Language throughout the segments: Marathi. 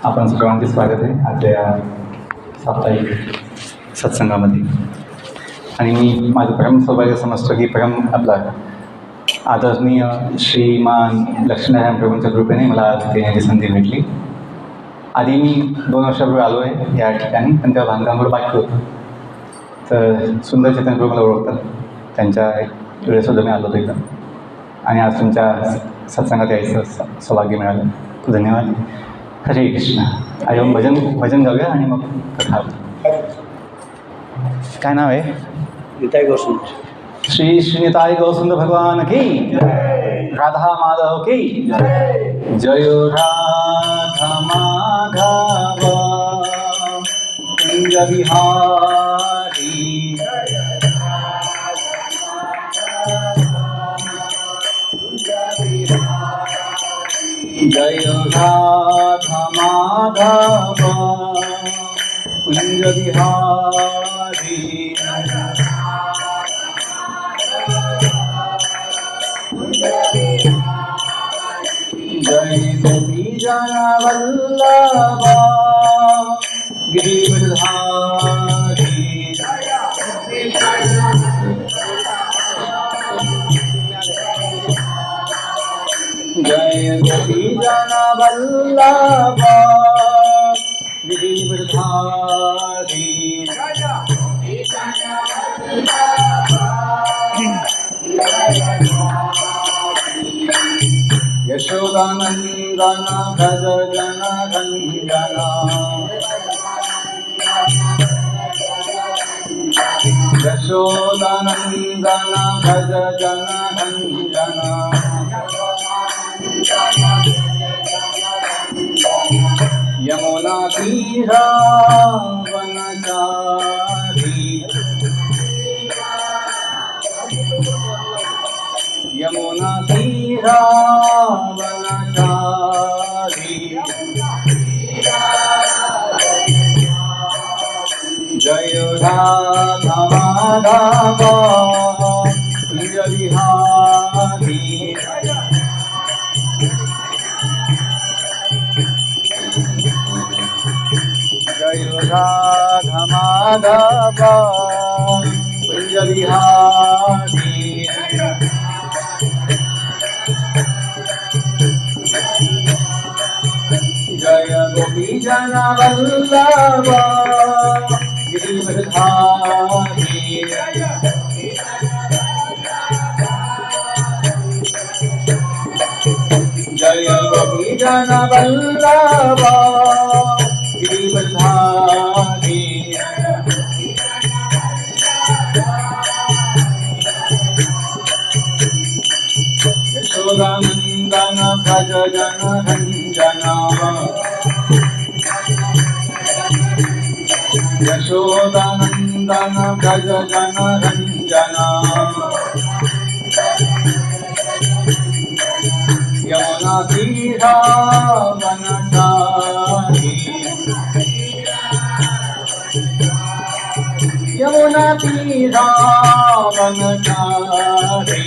आपण सर्वांचे स्वागत आहे आपल्या या साप्ताहिक सत्संगामध्ये. आणि मी माझं परम सौभाग्य समजतो की आपला आदरणीय श्रीमान लक्ष्मीनारायण प्रभूंच्या कृपेने मला आज इथे येण्याची संधी भेटली. आधी मी 2 वर्षापूर्वी आलो आहे या ठिकाणी, पण तेव्हा बांधकामावर बाकी होतं. तर सुंदर चेतन प्रभू मला ओळखतात, त्यांच्या वेळेसुद्धा मी आलो होतो इथं. आणि आज तुमच्या सत्संगात यायचं सौभाग्य मिळालं. धन्यवाद. हरे कृष्ण. आयो भजन गाऊया आणि मग कथा. काय नाव आहे? निताई गौसुंद. श्री निताई गौसुंद भगवान की, राधा माधव की जय. राधा माधव कुंज बिहारी, जय राधा माधव कुंज बिहारी, जय गोपी जन वल्लभ गिरिधारी, जय गोपी जन वल्लभ गिरिधारी, यशोदानंदन भज जन रंजन, यशोदानंदन भज जन रंजन, यमुना तीरा वनचारी, यमुना तीरा वनचारी, जय राधा माधव कुंज बिहारी, जय राधा माधव कुंज बिहारी, जय गोपी जन वल्लभ गिरिधारी, जय गोपी जन वल्लभ गिरिधारी, यशोदानंदन भज जन रंजन, यशोदानंदन भज जन रंजन, यमुना तीरा वनचारी, यमुना तीरा वनचारी,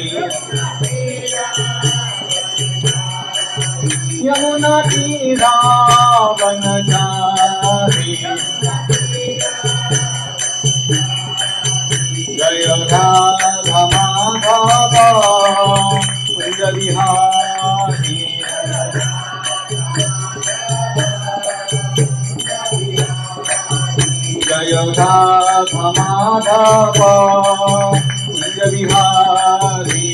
यमुना तीरा वनचारी, जय राधा माधव कुंज बिहारी, जय राधा माधव कुंज बिहारी,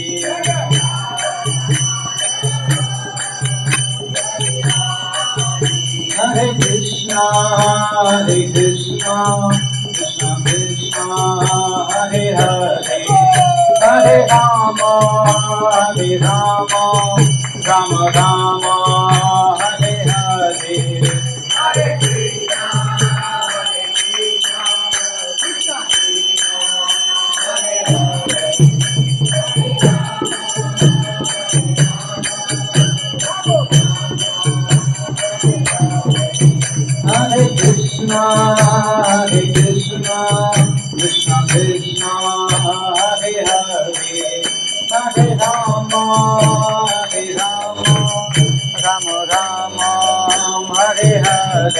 हरे कृष्णा कृष्ण कृष्ण हरे हरे, हरे राम राम राम हरे हरे, हरे कृष्ण कृष्ण हरे हरे, हरे कृष्ण कृष्ण कृष्ण हरे हरे, हरे Ram Ram Ram Hare Hare, Hare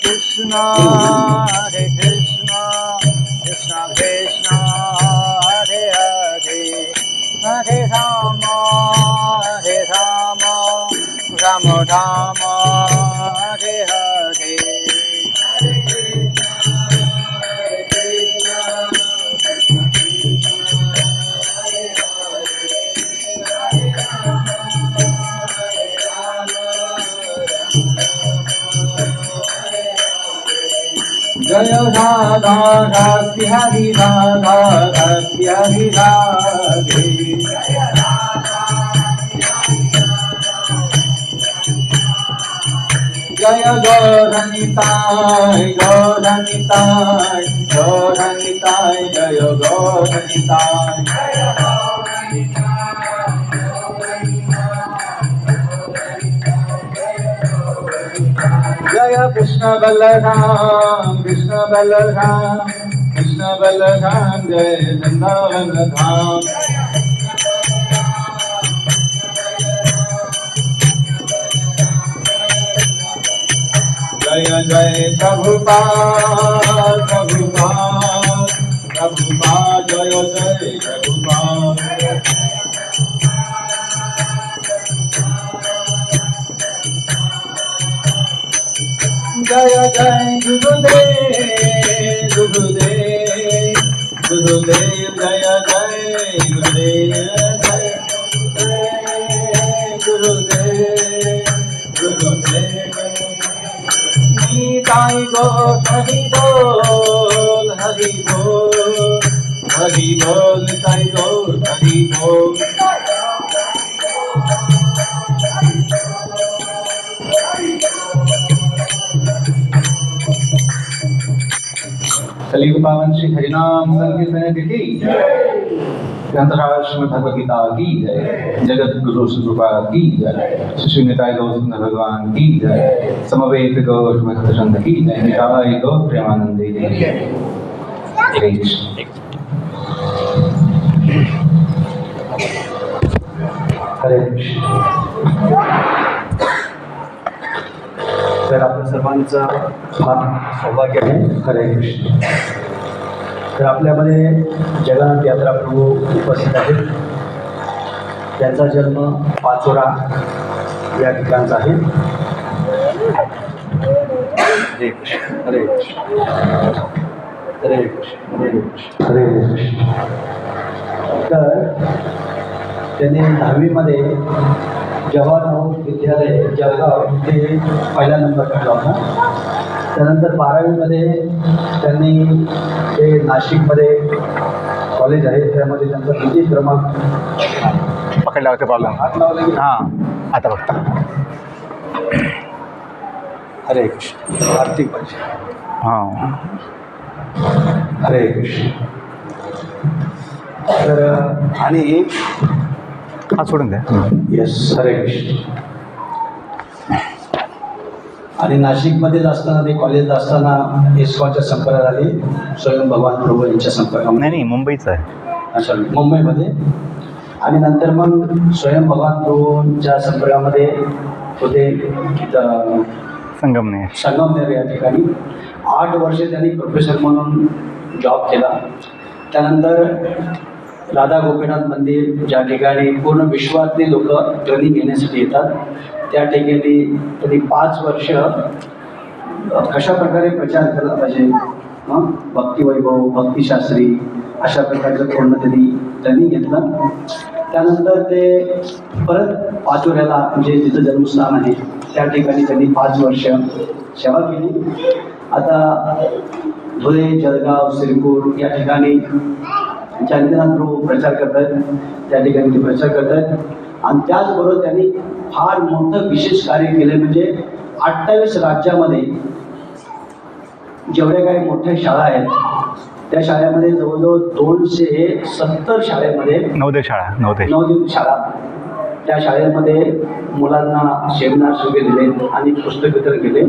Krishna, Hare Krishna, Krishna Krishna, Hare Hare, Hare Rama, Hare Rama, Rama Rama, Hare Hare. Jai Radha Rasi Hari Radha Rasi Hari Radhe. Jaya Gauranitai, Gauranitai, Gauranitai, Jaya Gauranitai. Jaya Krishna Balaram, Krishna Balaram, Krishna Balaram, Jaya Vrindavan Dham. Jaya Jaya Prabhupada, Prabhupada, Prabhupada, Jaya Jaya Prabhupada. Jaya Jaya Gurudev, Gurudev, Gurudev, Jaya Jaya Gurudev, Jaya Gurudev, Gurudev. Nitai Go Hari Bol, Hari Bol, Hari Bol, Nitai Go Hari Bol. कलियुग पावन श्री हरिनाम संकीर्तन की ग्रंथराज श्रीमद् भगवद गीता की जय, जगत गुरु कृपा की जय, श्री निताय गौतम भगवान की जय, समवेत गौर भक्त चंद की जय, निताय गौर प्रेमानंदे जय। हरे कृष्ण। तर आपल्या सर्वांचा फार सौभाग्य आहे। हरे कृष्ण। तर आपल्यामध्ये जगन्नाथ यात्रा प्रभू उपस्थित आहेत। त्यांचा जन्म पाचोरा या ठिकाणचा आहे। हरे कृष्ण, हरे कृष्ण, हरे कृष्ण, हरे कृष्ण, हरे कृष्ण। तर त्यांनी 10वीमध्ये जवाहर नवोदय विद्यालय जळगाव इथे पहिला नंबर काढला होता। त्यानंतर 12वीमध्ये त्यांनी ते नाशिकमध्ये कॉलेज आहे त्यामध्ये त्यांचा द्वितीय क्रमांक पकडला होता। प्रॉब्लेम हात लावला की हां आता बघता। हरे कृष्ण। आरती पाहिजे हां। हरे कृष्ण। तर आणि हा सोडून द्या। येस, हरे कृष्ण। आणि नाशिकमध्येच असताना ते कॉलेजला असताना इस्कॉनच्या संपर्कात आले स्वयं भगवान प्रभू यांच्या संपर्कामध्ये। नाही मुंबईचं आहे। अच्छा, मुंबईमध्ये। आणि नंतर मग स्वयं भगवान प्रभूंच्या संपर्कामध्ये होते संगमनेर या ठिकाणी 8 वर्षे त्यांनी प्रोफेसर म्हणून जॉब केला। त्यानंतर राधा गोपीनाथ मंदिर ज्या ठिकाणी पूर्ण विश्वातली लोक ट्रेनिंग घेण्यासाठी येतात त्या ठिकाणी त्यांनी 5 वर्ष कशा प्रकारे प्रचार केला पाहिजे, भक्ती वैभव, भक्तिशास्त्री अशा प्रकारचं पूर्ण त्यांनी ट्रेनिंग घेतलं। त्यानंतर ते परत पाचोऱ्याला म्हणजे जिथं जन्मस्थान आहे त्या ठिकाणी त्यांनी 5 वर्ष सेवा केली। आता धुळे, जळगाव, सिरपूर या ठिकाणी जगन्नाथ प्रभू प्रचार करत आहेत, त्या ठिकाणी ते प्रचार करत आहेत। आणि त्याचबरोबर त्यांनी फार मोठं विशेष कार्य केलं म्हणजे 28 राज्यामध्ये जेवढ्या काही मोठ्या शाळा आहेत त्या शाळेमध्ये जवळजवळ 270 शाळेमध्ये नवोदय शाळा त्या शाळेमध्ये मुलांना सेमिनार वगैरे दिले आणि पुस्तक वितरण केले.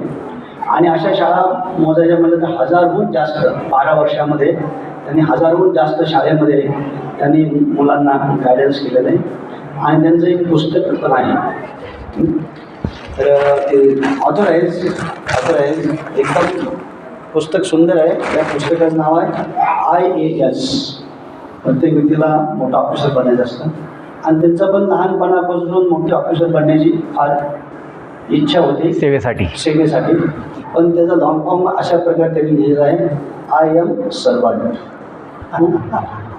आणि अशा शाळा मोजायच्या म्हणजे तर 1000हून जास्त 12 वर्षामध्ये त्यांनी 1000हून जास्त शाळेमध्ये त्यांनी मुलांना गायडन्स केलेलं आहे. आणि त्यांचं एक पुस्तक पण आहे. तर ते ऑथर आहे एकदम पुस्तक सुंदर आहे. त्या पुस्तकाचं नाव आहे IAS. प्रत्येक व्यक्तीला मोठा ऑफिसर बनायचं असतं आणि त्यांचं पण लहानपणापासून मोठे ऑफिसर बनण्याची फार इच्छा होती सेवेसाठी. पण त्याचा लॉंग फॉर्म अशा प्रकारे त्यांनी लिहिलेला आहे, I am सर्वंट.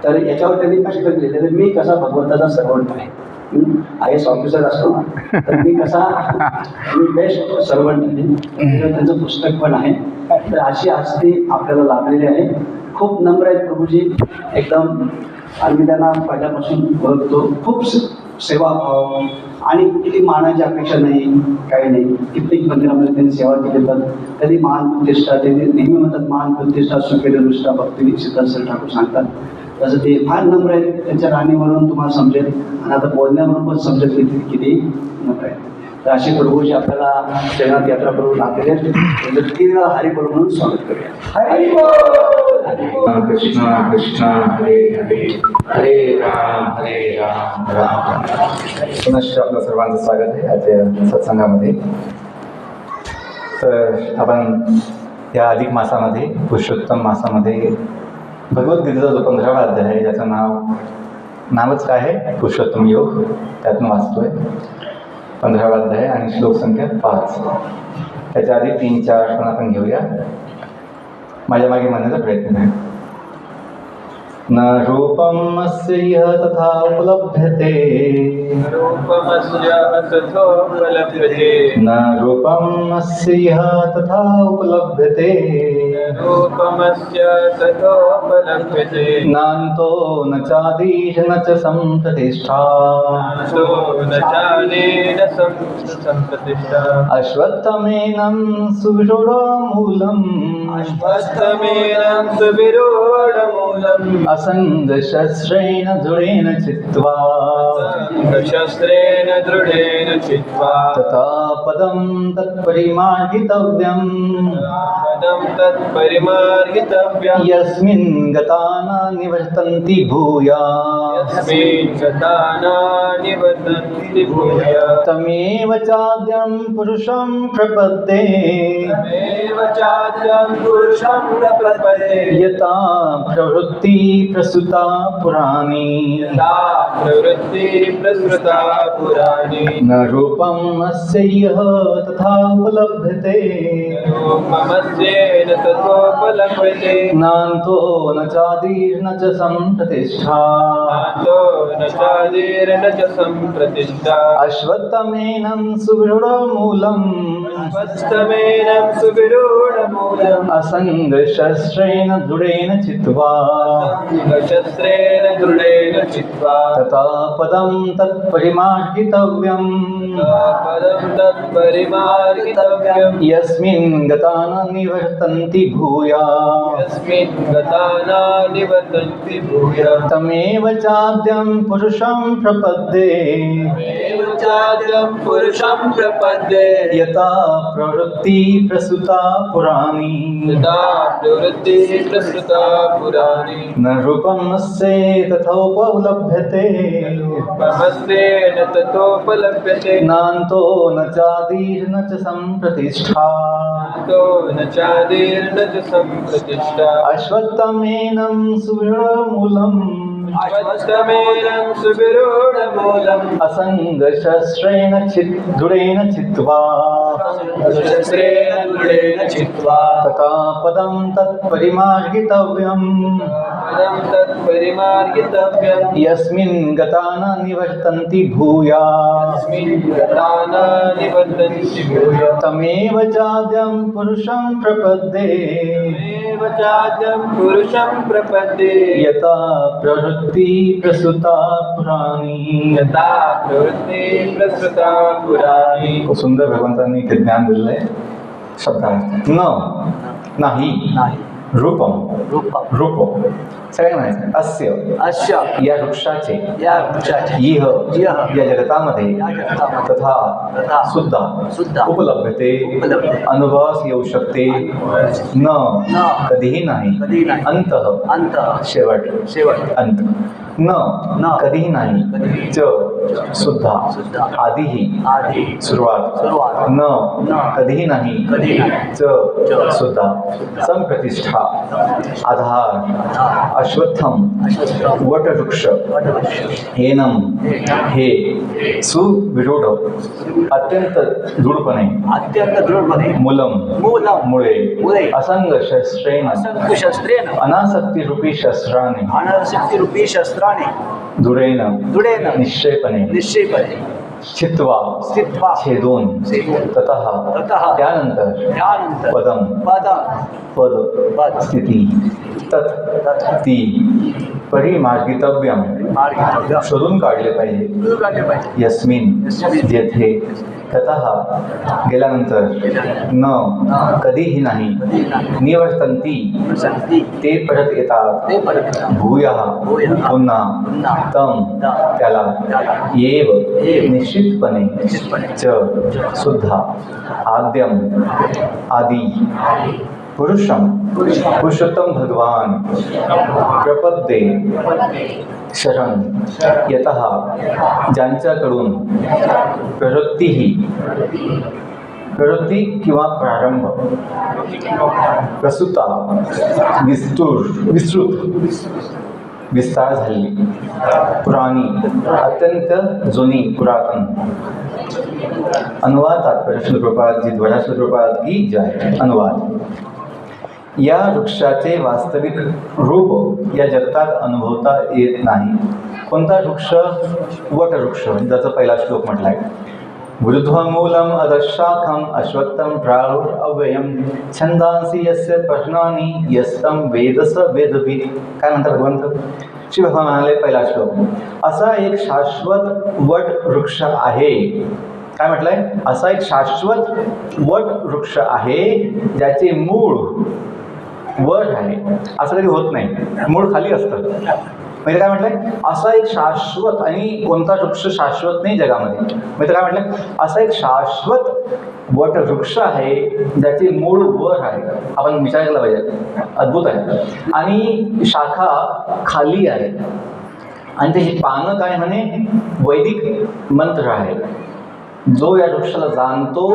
तर याच्यावर त्यांनी कष्ट केलेले तर मी कसा भगवंताचा सर्वंट आहे. IAS ऑफिसर असतो तर मी बेस्ट सर्वंट आहे. त्यांचं पुस्तक पण आहे. तर अशी हस्ती आपल्याला लाभलेली आहे. खूप नम्र आहेत प्रभूजी एकदम. आम्ही त्यांना पहिल्यापासून बघतो. खूप सेवाभाव आणि किती मानाची अपेक्षा नाही, काही नाही. कित्येक मंदिरामध्ये त्यांनी सेवा केली. तर कधी मान प्रतिष्ठा त्यांनी नेहमी म्हणतात, मान प्रतिष्ठा सुखेल अनुष्ठा भक्ती सिद्धार्थ ठाकूर सांगतात. तसं ते फार नम्र आहेत. त्यांच्या राणीवरून तुम्हाला समजेल आणि आता बोलण्यावरून पण समजेल किती नम्र आहे. तर अशी प्रभूजी आपल्याला जगन्नाथ यात्रा करून आलेले आहेत. त्यांचं 3 वेळा हरिबोल म्हणून स्वागत करूया. हरिबोल. कृष्ण कृष्ण हरे हरे हरे राम राम राम. पुनश्च आपलं सर्वांचं स्वागत आहे आजच्या सत्संगामध्ये. तर आपण या अधिक मासामध्ये पुरुषोत्तम मासामध्ये भगवद्गीतेचा जो 15वा अध्याय आहे, ज्याचं नावच काय आहे, पुरुषोत्तम योग, त्यातून वाचतोय. 15वा अध्याय आणि श्लोक संख्या 5. त्याच्या आधी 3-4 पण आपण घेऊया. माझ्या मागे म्हणण्याचा प्रयत्न आहे. न रूपम अस्य इह तथा उपलभ्यते न रूपम अस्य इह तथा उपलभ्यते नान्तो न चादीश न च सम्प्रतिष्ठा अश्वत्थमेनं सुविरूढमूलम् असङ्गशस्त्रेण दृढेन चित्वा तथा पदं तत्परिमार्गितव्यम् यस्मिन् गता न निवर्तन्ति भूयात् तमेव चाद्यं पुरुषं प्रपद्ये यथा प्रवृत्ति प्रसुता पुराणी न रूपम् अस्य इह तथा उपलभ्यते नान्तो न चादीर्न च सम्प्रतिष्ठा अश्वत्थमेनं सुविरूढमूलम् असङ्गशस्त्रेण दृढेन चित्वा तथा पदं तत्परिमार्गितव्यम् यस्मिन् गता न निवर्तन्ति भूयात् तमेव चाद्यं पुरुषं प्रपद्ये यथा प्रवृत्ति प्रसुता पुराणी न रूपम् अस्य तथोपलभ्यते नान्तो न चादीर्न च सम्प्रतिष्ठा अश्वत्थमेनं सुविरूढमूलम् असङ्गशस्त्रेण दृढेन चित्वा तथा पदं तत्परिमार्गितव्यम् यस्मिन् गता न निवर्तन्ति भूयात् तमेव चाद्यं पुरुषं प्रपद्ये यथा प्रवृत्ति प्रसुता पुराणी. खूप सुंदर भगवंतांनी ते ज्ञान दिलेलं आहे. शब्दार्थ नाही रूपम रूपम रूप सगळ्यांना म्हणायचं अस्य अस्य या वृक्षाचे या वृक्षाचे इह इह या जगतामध्ये या जगतामध्ये तथा तथा सुद्धा सुद्धा उपलब्धते उपलब्धते अनुभवास येऊ शकते न न कधीही नाही कधीही नाही अंत अंत शेवट शेवट अंत न न कधीही नाही कधीही च सुद्धा सुद्धा आधीही आधी सुरुवात सुरुवात न न कधीही नाही कधीही नाही च सुद्धा संप्रतिष्ठा आधार अश्वत्थम वटवृक्ष हेनम हे सुविरूढ अत्यंत दृढपणे अत्यंत दृढपणे मूलम मूलम मुळे मुळे असंग शस्त्रेण असंख्य शस्त्रेण अनासक्ती रूपी शस्त्राने अनासक्ती रूपी शस्त्राने धुरेन दृढेन निश्चयपणे निश्चयपणे छित्वा स्थित्वा छेदून छेदून ततः ततः त्यानंतर त्यानंतर पदम पदम पद पद स्थिती तत् ती परिमार्गितव्यम मार्ग शोधून काढले पाहिजे काढले पाहिजे यस्मिन जेथे ततः गेल्यानंतर न कधीही नाही निवर्तन्ती संती ते परत येतात ते परत भूयः भूयः पुन्हा तम त्याला येव निश्चितपणे च सुद्धा आद्यम आदी पुरुषम पुरुषोत्तम भगवान प्रपद्ये शरण यतः ज्यांच्याकडून प्रवृत्ती किंवा प्रारंभ प्रसूता विस्तार झाली पुराणी अत्यंत जुनी पुरातन अनुवाद तात्पर्य श्रील प्रभुपाद जी द्वारा श्रील प्रभुपाद की जय अनुवाद या वृक्षाचे वास्तविक रूप या जगतात अनुभवता येत नाही. कोणता वृक्ष? वटवृक्ष, ज्याचा पहिला श्लोक म्हटलाय. वृद्धमूलम अधशाखम अश्वत्थम प्राहुरव्ययम छंदांसी यस्य पर्णानी यस्तम वेदस वेदभित. काय म्हणतात भगवंत? श्री भगवान म्हणाले पहिला श्लोक, असा एक शाश्वत वट वृक्ष आहे. काय म्हटलंय? असा एक शाश्वत वट वृक्ष आहे ज्याचे मूळ वर आहे. असं कधी होत नाही, मूळ खाली असतं. म्हणजे काय म्हटलंय? असा एक शाश्वत, आणि कोणता वृक्ष शाश्वत नाही जगामध्ये. म्हणजे काय म्हटलंय? असा एक शाश्वत वट वृक्ष आहे ज्याचे मूळ वर आहे. आपण विचार केला पाहिजे, अद्भुत आहे. आणि शाखा खाली आहे, आणि त्याची पानं काय म्हणे? वैदिक मंत्र आहे. जो या वृक्षाला जाणतो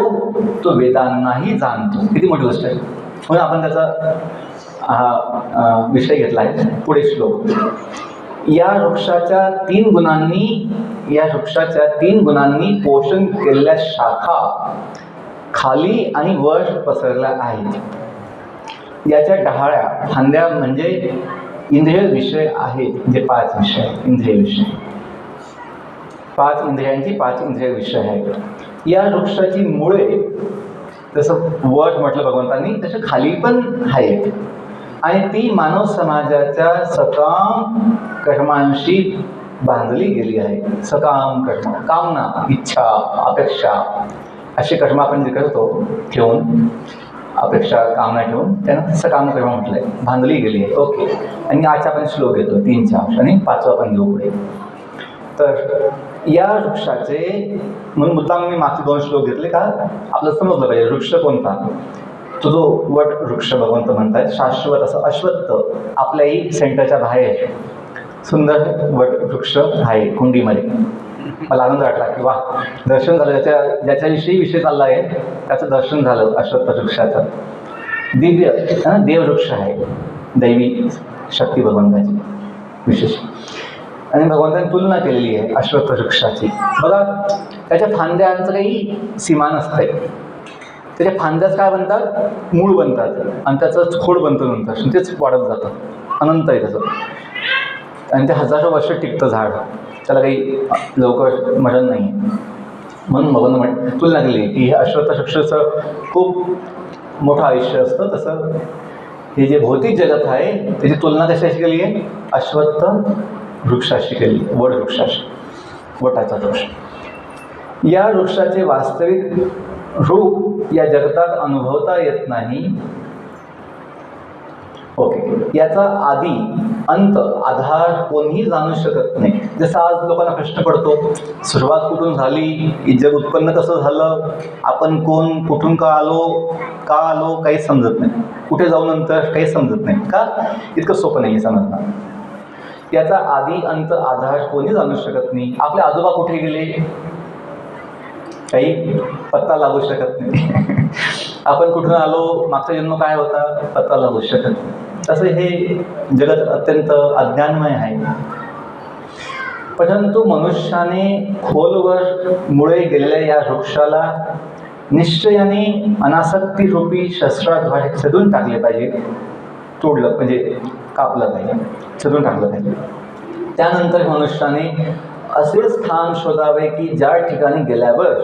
तो वेदांनाही जाणतो. किती मोठी गोष्ट आहे. म्हणून आपण त्याचा हा विषय घेतला आहे. पुढे श्लोक. या वृक्षाच्या तीन गुणांनी पोषण केलेल्या शाखा खाली आणि वर पसरल्या आहेत. याच्या डहाळ्या फांद्या म्हणजे इंद्रिय विषय आहेत. म्हणजे 5 विषय इंद्रिय विषय, 5 इंद्रियांची 5 इंद्रिय विषय आहेत. या वृक्षाची मुळे जसं वर म्हटलं भगवंतांनी, तसं खाली पण आहेत. आणि ती मानव समाजाच्या सकाम कर्मांशी बांधली गेली आहे. सकाम कर्म, कामना, इच्छा, अपेक्षा, असे कर्म आपण जे करतो ठेवून, अपेक्षा कामना ठेवून, त्यांना सकाम कर्म म्हटलंय, बांधली गेली आहे. ओके. आणि आजचा आपण श्लोक घेतो 3-4 आणि 5वा आपण घेऊ पुढे. तर या वृक्षाचे, म्हणून मुद्दाम मी मागचे 2 श्लोक घेतले का आपलं समजलं पाहिजे वृक्ष कोणता. तो जो वट वृक्ष भगवंत म्हणतात, शाश्वत असं अश्वत्थ, आपल्याही सेंटरच्या बाहेर सुंदर वट वृक्ष आहे कुंडीमध्ये. मला आनंद वाटला की वा, दर्शन झालं. ज्याच्याविषयी विषय चालला आहे त्याचं दर्शन झालं. अश्वत्थ वृक्षाचं दिव्य देववृक्ष आहे, दैवी शक्ती भगवंताची विशेष. आणि भगवंतांनी तुलना केलेली आहे अश्वत्थ वृक्षाची. बघा, त्याच्या फांद्यांचं काही सीमा नसते. त्याच्या फांद्याच काय बनतात? मूळ बनतात, आणि त्याचं खोड बनतं नंतर, तेच वाढत जातं. अनंत आहे त्याचं, आणि ते हजारो वर्ष टिकतं झाड. त्याला काही लवकर मरण नाही. म्हणून भगवंत तुलना केली की हे अश्वत्थ वृक्षाचं खूप मोठं आयुष्य असतं. तसं हे जे भौतिक जगत आहे त्याची तुलना कशाशी केली आहे? अश्वत्थ वृक्षाशी केली, वड वृक्षाशी, वटाचा वृक्ष. या वृक्षाचे वास्तविक रूप या जगतात अनुभवता येत नाही. ओके, याचा आधी अंत आधार कोणीही जाणू शकत नाही. जसं आज लोकांना प्रश्न पडतो, सुरुवात कुठून झाली, जग उत्पन्न कसं झालं, आपण कोण, कुठून का आलो काही समजत नाही, कुठे जाऊ नंतर काही समजत नाही. का? इतकं सोपं नाही समजणार. याचा आधी अंत आधार कोणी जाणू शकत नाही. आपले आजोबा कुठे गेले काही पत्ता लागू शकत नाही. आपण कुठून आलो, मागचा जन्म काय होता, पत्ता लागू शकत नाही. तसं हे जगत अत्यंत अज्ञानमय आहे. परंतु मनुष्याने खोलवर मुळे गेलेल्या या वृक्षाला निश्चयाने अनासक्ती रूपी शस्त्राद्वारे छेदून टाकले पाहिजे. तोडलं म्हणजे कापलं पाहिजे, छेदून टाकलं पाहिजे. त्यानंतर मनुष्याने असे स्थान शोधावे की ज्या ठिकाणी गेल्यावर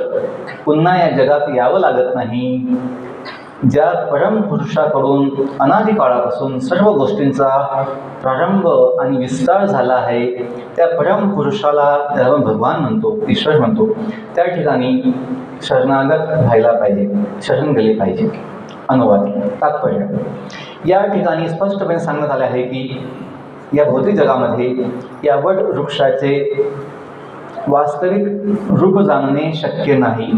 पुन्हा या जगात यावं लागत नाही. ज्या परमपुरुषाकडून अनादी काळापासून सर्व गोष्टींचा प्रारंभ आणि विस्तार झाला आहे, त्या परमपुरुषाला आपण भगवान म्हणतो, ईश्वर म्हणतो, त्या ठिकाणी शरणागत व्हायला पाहिजे, शरण गेले पाहिजे. अनुवाद तात्पर्य, या ठिकाणी स्पष्टपणे सांगण्यात आले आहे की या भौतिक जगामध्ये या वट वृक्षाचे वास्तविक रूप जाणणे शक्य नाही.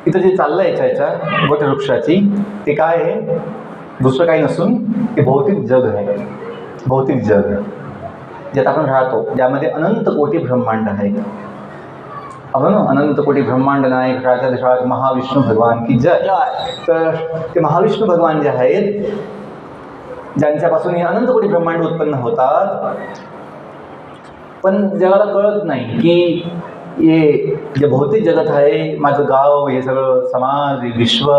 इथं जे चाललं आहे याच्या वटवृक्षाची, ते काय आहे, दुसरं काही नसून ते भौतिक जग आहे. भौतिक जग ज्यात आपण राहतो, ज्यामध्ये अनंत कोटी ब्रह्मांड आहेत. आपण अनंत कोटी ब्रह्मांड नायक राजा दिशात महाविष्णू भगवान की जय. तर ते महाविष्णू भगवान जे आहेत, ज्यांच्यापासून हे अनंत कोटी ब्रह्मांड उत्पन्न होतात, पण जगाला कळत नाही की हे जे भौतिक जगत आहे, माझं गाव, हे सगळं समाज, विश्व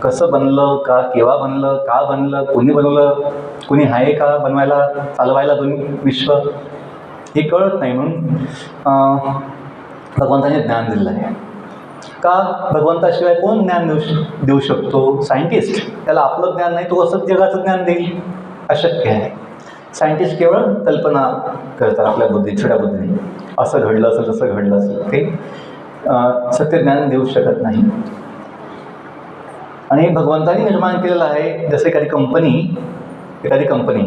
कसं बनलं, का केव्हा बनलं, का बनलं, कोणी बनवलं, कोणी आहे का बनवायला, चालवायला दोन्ही विश्व, हे कळत नाही. म्हणून भगवंताने ज्ञान दिलं आहे. का? भगवंताशिवाय कोण ज्ञान देऊ शकतो? सायंटिस्ट. त्याला आपलं ज्ञान नाही, तो असंच जगाचं ज्ञान देईल? अशक्य आहे. सायंटिस्ट केवळ कल्पना करतात आपल्या छोट्या बुद्धीने, असं घडलं असेल, तसं घडलं असेल, ते सत्य ज्ञान देऊ शकत नाही. आणि भगवंतानी निर्माण केलेलं आहे. जसे एखादी कंपनी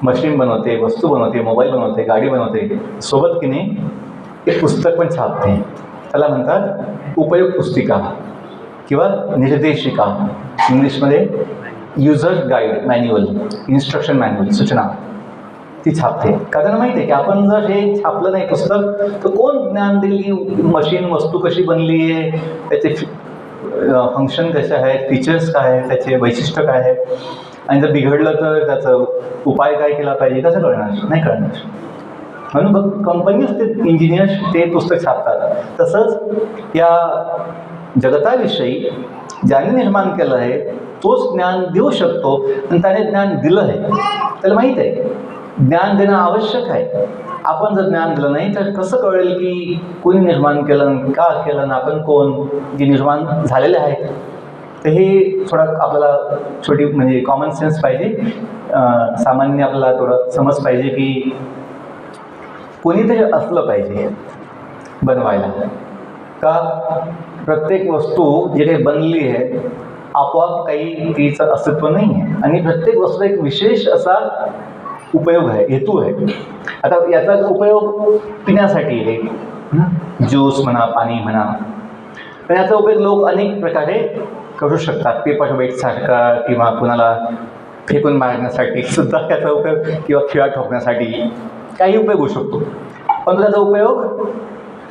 मशीन बनवते, वस्तू बनवते, मोबाईल बनवते, गाडी बनवते, सोबत की नाही एक पुस्तक पण छापते. त्याला म्हणतात उपयोग पुस्तिका किंवा निर्देशिका, इंग्लिशमध्ये user guide manual, instruction manual, सूचना, ती छापते. का त्यांना माहिती आहे की आपण जर हे छापलं नाही पुस्तक, तर कोण ज्ञान देईल की मशीन वस्तू कशी बनली आहे, त्याचे फंक्शन कसे आहेत, फीचर्स काय आहेत, त्याचे वैशिष्ट्य काय आहे, आणि जर बिघडलं तर त्याचं उपाय काय केला पाहिजे, कसं कळणार? नाही कळणार. म्हणून कंपनीच ते इंजिनियर्स ते पुस्तक छापतात. तसंच या जगताविषयी ज्याने निर्माण केलं आहे तोच ज्ञान देऊ शकतो, आणि त्याने ज्ञान दिलं आहे. त्याला माहीत आहे ज्ञान देणं आवश्यक आहे. आपण जर ज्ञान दिलं नाही तर कसं कळेल की कोणी निर्माण केलं, का केलं, ना आपण कोण, जे निर्माण झालेले आहेत. तर हे थोडं आपल्याला छोटी म्हणजे कॉमन सेन्स पाहिजे, सामान्य आपल्याला थोडं समज पाहिजे की कोणीतरी असलं पाहिजे बनवायला. का? प्रत्येक वस्तू जे काही बनली आहे आपोआप काही तिचं अस्तित्व नाही आहे, आणि प्रत्येक वस्तू एक विशेष असा उपयोग आहे, हेतू आहे. आता याचा उपयोग पिण्यासाठी आहे, ज्यूस म्हणा, पाणी म्हणा, पण याचा उपयोग लोक अनेक प्रकारे करू शकतात. पेपर वेटसारखा, किंवा कुणाला फेकून मारण्यासाठी सुद्धा याचा उपयोग, किंवा खिळा ठोकण्यासाठी काही उपयोग होऊ शकतो. पण त्याचा उपयोग,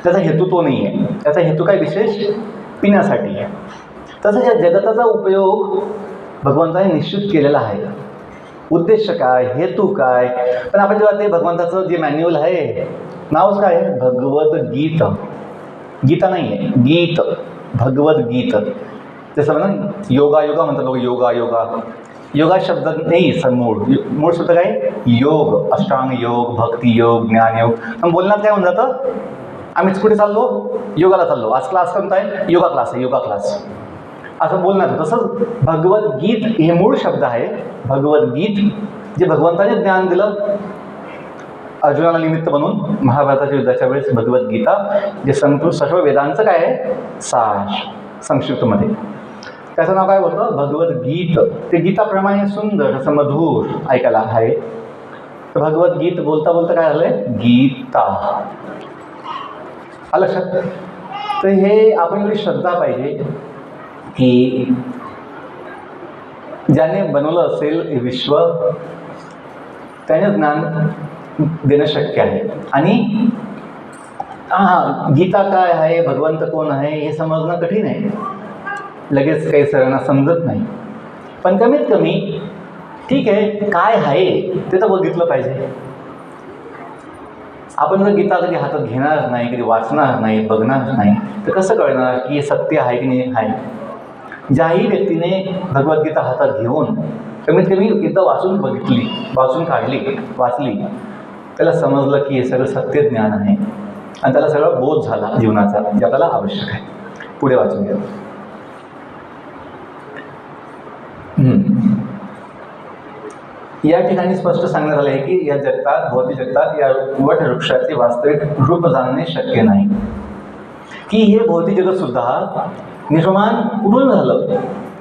त्याचा हेतू तो नाही आहे. त्याचा हेतू काय विशेष? पिण्यासाठी आहे. तसंच या जगताचा उपयोग भगवंताने निश्चित केलेला आहे. उद्देश काय, हेतू काय? पण आपण जेव्हा ते भगवंताचं जे मॅन्युअल आहे, नावच काय आहे? भगवद्गीत. गीता नाही आहे, गीत, भगवद्गीत. जसं म्हणा योगा म्हणतात लोक, योगा शब्द नाही सर, मूळ शब्द काय? योग, अष्टांग योग, भक्ती योग, ज्ञानयोग. पण बोलण्यात काय होऊन जातं, आम्हीच कुठे चाललो? योगाला चाललो. आज क्लास कोणता आहे? योगा क्लास आहे, योगा क्लास, असं बोलण्यात. तसंच भगवद्गीत हे मूळ शब्द आहे. भगवद्गीत जे भगवंताने ज्ञान दिलं अर्जुनाला निमित्त बनवून महाभारताच्या युद्धाच्या वेळेस, भगवद्गीता जे सर्व वेदांचं काय आहे? सार, संक्षिप्तमध्ये. त्याचं नाव काय होतं? भगवद्गीत. ते गीताप्रमाणे सुंदर असं मधुर ऐकायला आहे. तर भगवद्गीत बोलता बोलता काय झालंय? गीता. हा लक्षात. तर हे आपण एवढी श्रद्धा पाहिजे की ज्याने बनवलं असेल हे विश्व त्याने ज्ञान देणं शक्य आहे. आणि गीता काय आहे, भगवंत कोण आहे हे समजणं कठीण आहे. लगेच काही सर्वांना समजत नाही. पण कमीत कमी ठीक आहे, काय आहे ते तर बघितलं पाहिजे. आपण जर गीता कधी हातात घेणार नाही, कधी वाचणार नाही, बघणार नाही, तर कसं कळणार की हे सत्य आहे की नाही आहे? ज्याही व्यक्तीने भगवद्गीता हातात घेऊन कमीत कमी एकदा वाचून बघितली, वाचून काढली, वाचली, त्याला समजलं की हे सगळं सत्य ज्ञान आहे आणि त्याला सगळा बोध झाला जीवनाचा, जे आपल्याला आवश्यक आहे. पुढे वाचून घ्या. या ठिकाणी स्पष्ट सांगण्यात आलं आहे की या जगतात, भौतिक जगतात या वट वृक्षाचे वास्तविक रूप जाणणे शक्य नाही. की हे भौतिक जगत सुद्धा निर्माण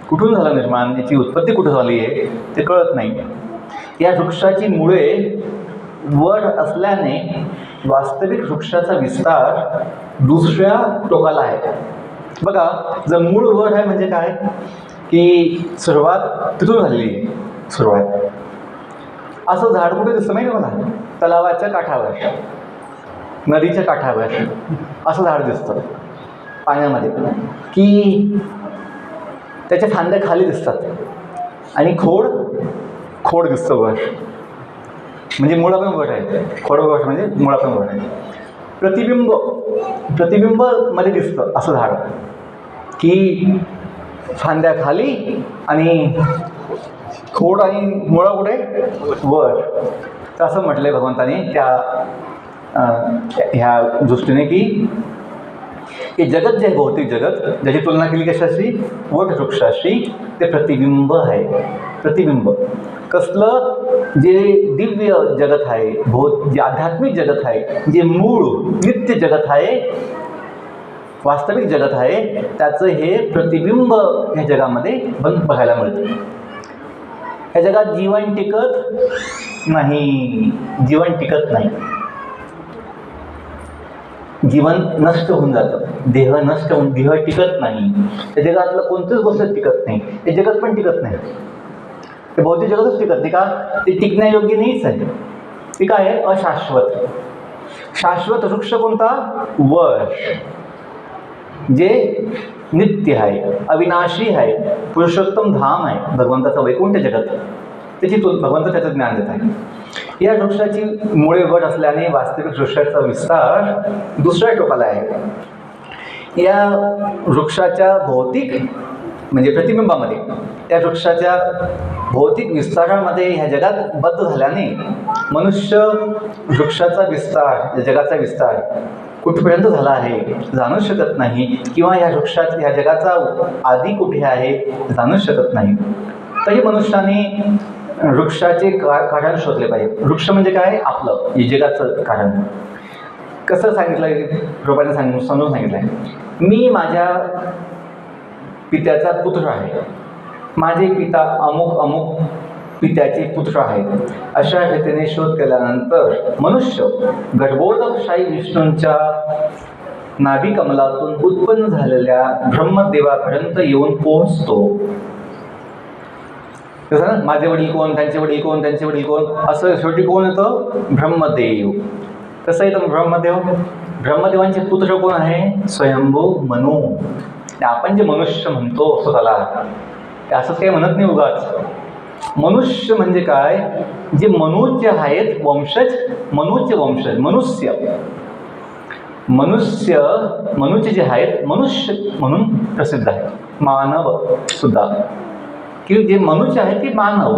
कुठून झालं निर्माण, याची उत्पत्ती कुठं झाली आहे ते कळत नाही. या वृक्षाची मुळे वर असल्याने वास्तविक वृक्षाचा विस्तार दुसऱ्या टोकाला आहे. बघा, जर मूळ वर आहे म्हणजे काय की सुरुवात तिथून झालेली आहे. सुरुवात असं झाड कुठे दिसतं माहिती मला? तलावाच्या काठावर, नदीच्या काठावर असं झाड दिसतं पाण्यामध्ये, की त्याच्या फांद्या खाली दिसतात आणि खोड दिसतं वर, म्हणजे मुळा पण वर आहे. खोड वर म्हणजे मुळा पण वर आहे. प्रतिबिंब मध्ये दिसतं असं झाड, की फांद्या खाली आणि खोड आणि मुळा कुठे? वर. तर असं म्हटलंय भगवंताने ह्या दृष्टीने की हे जगत जे आहे, भौतिक जगत, ज्याची तुलना केली कशाशी? वटवृक्षाशी. ते प्रतिबिंब आहे. प्रतिबिंब कसलं? जे दिव्य जगत आहे, जे आध्यात्मिक जगत आहे, जे मूळ नित्य जगत आहे, वास्तविक जगत आहे, त्याचं हे प्रतिबिंब ह्या जगामध्ये बघायला मिळतं. ह्या जगात जीवन टिकत नाही. जीवन नष्ट होऊन जातं. देह नष्ट होऊन, देह टिकत नाही. त्या जगातलं कोणतीच गोष्ट टिकत नाही. ते जगत पण टिकत नाही. ते भौतिक जगतच टिकत नाही. का? ते टिकण्यायोग्य नाहीच आहे. ते काय आहे? अशाश्वत. शाश्वत वृक्ष कोणता? वर, जे नित्य आहे, अविनाशी आहे, पुरुषोत्तम धाम आहे, भगवंताचं वैकुंठ जगत. भगवंत त्याचं ज्ञान देत आहे. या वृक्षाची मुळे वर असल्याने वास्तविक वृक्षाचा विस्तार दुसऱ्या टोकाला आहे. या वृक्षाच्या भौतिक म्हणजे प्रतिबिंबामध्ये, या वृक्षाच्या भौतिक विस्तारामध्ये ह्या जगात बद्ध झाल्याने मनुष्य वृक्षाचा विस्तार, जगाचा विस्तार कुठपर्यंत झाला आहे जाणू शकत नाही, किंवा ह्या जगाचा आधी कुठे आहे जाणू शकत नाही. तरी मनुष्याने वृक्षाचे कारण शोधले पाहिजे. वृक्ष म्हणजे काय? आपलं हे जगाचं कारण. कसं सांगितलंय? प्रभूने समजून सांगितलंय. मी माझ्या पित्याचा पुत्र आहे, माझे पिता अमुक पित्याचे पुत्र आहेत. अशा रीतीने शोध केल्यानंतर मनुष्य गर्भोदकशाही विष्णूंच्या नाभी कमलातून उत्पन्न झालेल्या ब्रह्मदेवापर्यंत येऊन पोहोचतो. कसं ना, माझे वडील कोण, त्यांचे वडील कोण, त्यांचे वडील कोण, असं शेवटी कोण येतं? ब्रह्मदेव. कसं येतं ब्रह्मदेवांचे पुत्र कोण आहे? स्वयंभू मनु. आपण जे मनुष्य म्हणतो स्वतःला, असं काही म्हणत नाही उगाच. मनुष्य म्हणजे काय? जे मनुचे आहेत वंशज, मनुचे वंशज, मनुचे जे आहेत मनुष्य म्हणून प्रसिद्ध आहेत. मानव सुद्धा, की जे मनुष्य आहेत ते मानव.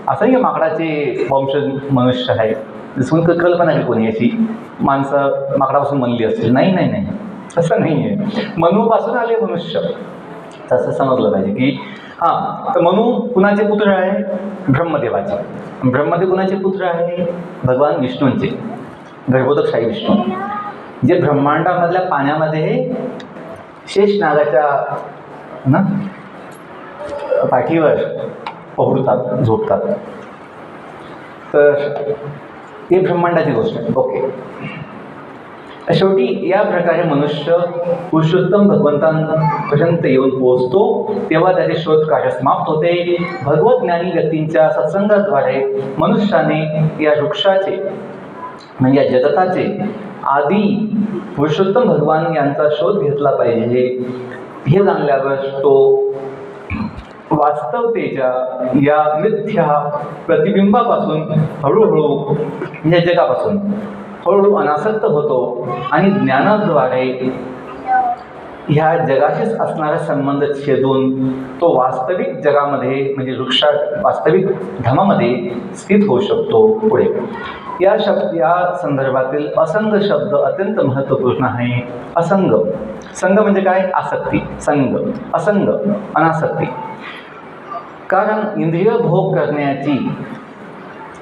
असं नाही की माकडाचे वंशज मनुष्य आहे, जसं कल्पना आहे कोणी याची, माणसं माकडापासून बनली असतील. नाही, तसं नाही आहे. मनूपासून आले मनुष्य, तसं समजलं पाहिजे. की तर मनू कुणाचे पुत्र आहे? ब्रह्मदेवाचे. ब्रह्मदेव कुणाचे पुत्र आहे? भगवान विष्णूंचे, गर्भोदकशाही विष्णू, जे ब्रह्मांडामधल्या पाण्यामध्ये शेषनागाच्या पाठीवर पहुडतात, झोपतात. तर ही ब्रह्मांडाची गोष्ट आहे. ओके. शेवटी या प्रकारे मनुष्य पुरुषोत्तम भगवंतांपर्यंत येऊन पोहोचतो, तेव्हा त्याचे शोध कार्य समाप्त होते. भगवत ज्ञानी व्यक्तींच्या सत्संगाद्वारे मनुष्याने या वृक्षाचे म्हणजे या जगताचे आधी पुरुषोत्तम भगवान यांचा शोध घेतला पाहिजे. हे जाणल्यावर तो वास्तवतेच्या या मिथ्या प्रतिबिंबापासून हळूहळू या जगापासून हळूहळू अनासक्त होतो आणि ज्ञानाद्वारे ह्या जगाशीच असणारा संबंध छेदून तो वास्तविक जगामध्ये म्हणजे वास्तविक धर्मामध्ये स्थित होऊ शकतो. पुढे या संदर्भातील असंग शब्द अत्यंत महत्त्वपूर्ण आहे. असंग, संग म्हणजे काय? आसक्ती. संग, असंग, अनासक्ती. कारण इंद्रिय भोग करण्याची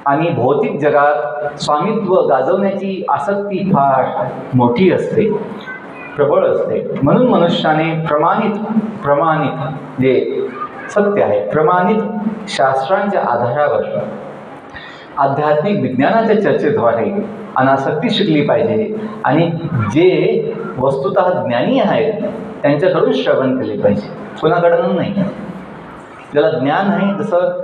आणि भौतिक जगात स्वामित्व गाजवण्याची आसक्ती फार मोठी असते, प्रबळ असते. म्हणून मनुष्याने प्रमाणित जे सत्य आहे, प्रमाणित शास्त्रांच्या आधारावर आध्यात्मिक विज्ञानाच्या चर्चेद्वारे अनासक्ती शिकली पाहिजे आणि जे वस्तुतः ज्ञानी आहेत त्यांच्याकडून श्रवण केले पाहिजे, कोणाकडून नाही. ज्याला ज्ञान आहे, जसं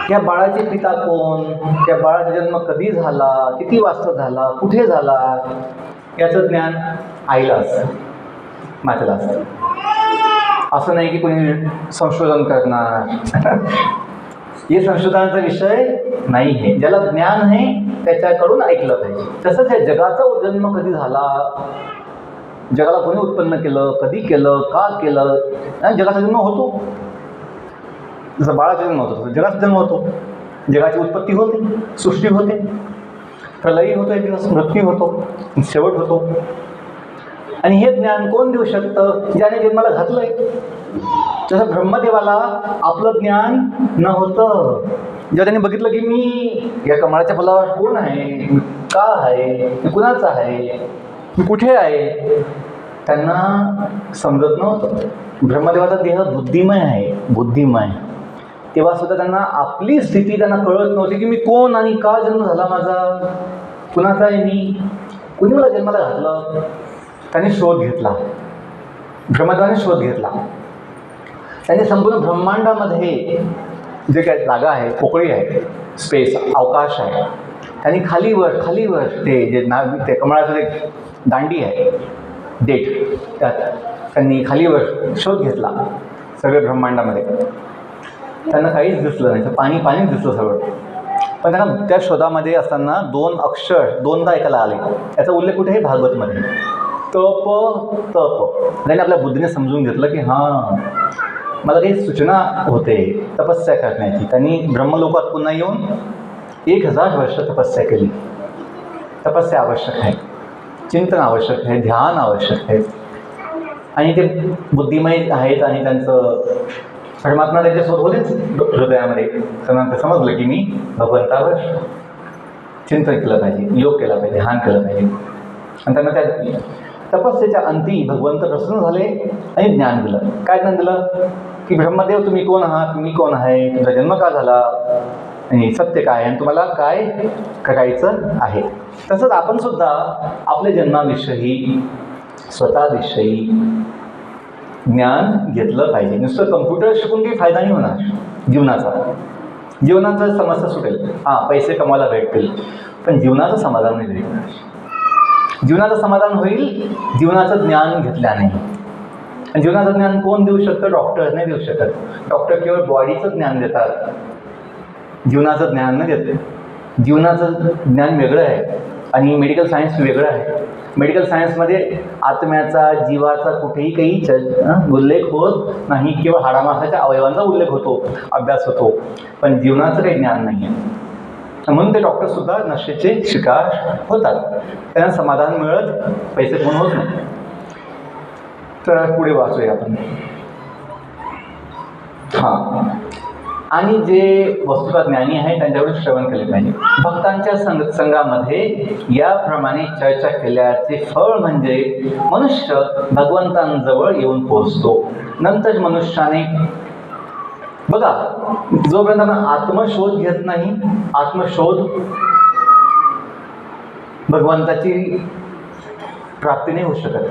त्या बाळाचे पिता कोण, त्या बाळाचा जन्म कधी झाला, किती वाजता झाला, कुठे झाला, याचं ज्ञान आईला असतं, मातेला असतं. असं नाही की कोणी संशोधन करणार हे संशोधनाचा विषय नाही आहे. ज्याला ज्ञान आहे त्याच्याकडून ऐकलं पाहिजे. तसंच या जगाचा जन्म कधी झाला, जगाला कोणी उत्पन्न केलं, कधी केलं, का केलं, जगाचा जन्म होतो. जसं बाळाचा जन्म होतो तसं जगाचा जन्म होतो. जगाची उत्पत्ती होते, सृष्टी होते, प्रलयी होतो, एक दिवस मृत्यू होतो, शेवट होतो. आणि हे ज्ञान कोण देऊ शकतं? ज्याने जन्माला घातलंय. जसं ब्रह्मदेवाला आपलं ज्ञान नव्हतं. जेव्हा त्यांनी बघितलं की मी या कमळाच्या फुलावर कोण आहे, का आहे, मी कुणाचं आहे, मी कुठे आहे, त्यांना समजत नव्हतं. ब्रह्मदेवाचा देह बुद्धिमय आहे, बुद्धिमय. तेव्हा सुद्धा त्यांना आपली स्थिती त्यांना कळत नव्हती की मी कोण आणि का जन्म झाला माझा, कुणाचा आहे मी, कुणी मला जन्माला घातलं. त्यांनी शोध घेतला, ब्रह्मदेवाने शोध घेतला. त्यांनी संपूर्ण ब्रह्मांडामध्ये जे काही जागा आहे, पोकळी आहे, स्पेस, अवकाश आहे, त्यांनी खालीवर ते जे ते कमळाचं जे दांडी आहे, देठ, त्यात त्यांनी खालीवर शोध घेतला सगळ्या ब्रह्मांडामध्ये. त्यांना काहीच दिसलं नाही, पाणीच दिसलं सगळं. पण त्यांना त्या शोधामध्ये असताना 2 अक्षर दोनदा ऐकायला आले. याचा उल्लेख कुठे आहे? भागवतमध्ये. तप. त्यांनी आपल्या बुद्धीने समजून घेतलं की हां, मला काही सूचना होते तपस्या करण्याची. त्यांनी ब्रह्मलोकात पुन्हा येऊन 1000 वर्ष तपस्या केली. तपस्या आवश्यक आहे, चिंतन आवश्यक आहे, ध्यान आवश्यक आहे. आणि ते बुद्धिमय आहेत आणि त्यांचं परमात्मा त्यांच्यासोबत होतेच हृदयामध्ये. त्यांना समजलं की मी भगवंतावर चिंतन केलं पाहिजे, योग केला पाहिजे, ध्यान केलं पाहिजे. आणि त्यांना त्या तपस्येच्या अंती भगवंत प्रसन्न झाले आणि ज्ञान दिलं. काय ज्ञान दिलं? की ब्रह्मदेव तुम्ही कोण आहात, तुम्ही कोण आहे, तुमचा जन्म का झाला आणि सत्य काय आहे आणि तुम्हाला काय करायचं आहे. तसंच आपण सुद्धा आपल्या जन्माविषयी, स्वतःविषयी ज्ञान घेतलं पाहिजे. नुसतं कम्प्युटर शिकून काही फायदा नाही होणार जीवनाचा समस्या सुटेल. पैसे कमायला भेटतील, पण जीवनाचं समाधान नाही भेटणार. जीवनाचं समाधान होईल जीवनाचं ज्ञान घेतल्याने. आणि जीवनाचं ज्ञान कोण देऊ शकतं? डॉक्टर नाही देऊ शकत. डॉक्टर केवळ बॉडीचं ज्ञान देतात, जीवनाचं ज्ञान नाही देत. जीवनाचं ज्ञान वेगळं आहे आणि मेडिकल सायन्स वेगळं आहे. मेडिकल सायन्समध्ये आत्म्याचा, जीवाचा कुठेही काही उल्लेख होत नाही. केवळ हाडामासाच्या अवयवांचा उल्लेख होतो, अभ्यास होतो, पण जीवनाचं काही ज्ञान नाही आहे. म्हणून ते डॉक्टरसुद्धा नशेचे शिकार होतात. त्यांना समाधान मिळत, पैसे कोण होत नाही. तर पुढे वाचूया आपण. आणि जे वस्तुतः ज्ञानी आहे त्यांच्याकडून श्रवण केले पाहिजे. भक्तांच्या संगामध्ये याप्रमाणे चर्चा केल्याचे फळ म्हणजे मनुष्य भगवंतांजवळ येऊन पोहोचतो. नंतर मनुष्याने बघा, जोपर्यंत आपण आत्मशोध घेत नाही, आत्मशोध भगवंताची प्राप्ती नाही होऊ शकत.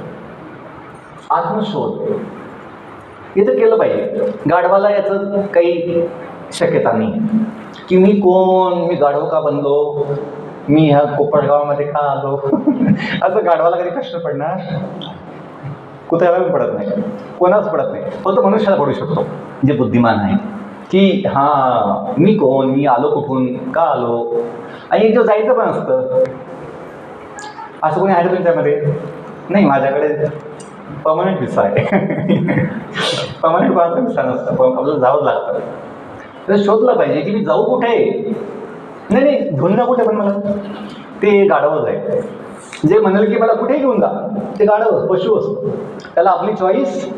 आत्मशोध हे तर केलं पाहिजे. गाढवाला याचं काही शक्यता नाही की मी कोण, मी गाढव का बनलो, मी ह्या कोपरगावामध्ये का आलो असं गाढवाला कधी प्रश्न पडणार? कुत्र्याला पण पडत नाही, कोणाच पडत नाही. फक्त मनुष्याला पडू शकतो जे बुद्धिमान आहे की हां मी कोण, मी आलो कुठून, का आलो. आणि एक जायचं पण असतं. असं कोणी आहे तुमच्यामध्ये? नाही, माझ्याकडे परमनंट व्हिसा आहे. परमनंट कोणाचा व्हिसा नसतं, पण आपल्याला जावंच लागतं. तर शोधलं पाहिजे की मी जाऊ कुठे. नाही नाही, घेऊन जा कुठे पण मला. ते गाढवच आहे. जे म्हणाल की मला कुठेही घेऊन जा, ते गाढव पशु असतं. त्याला आपली चॉईस,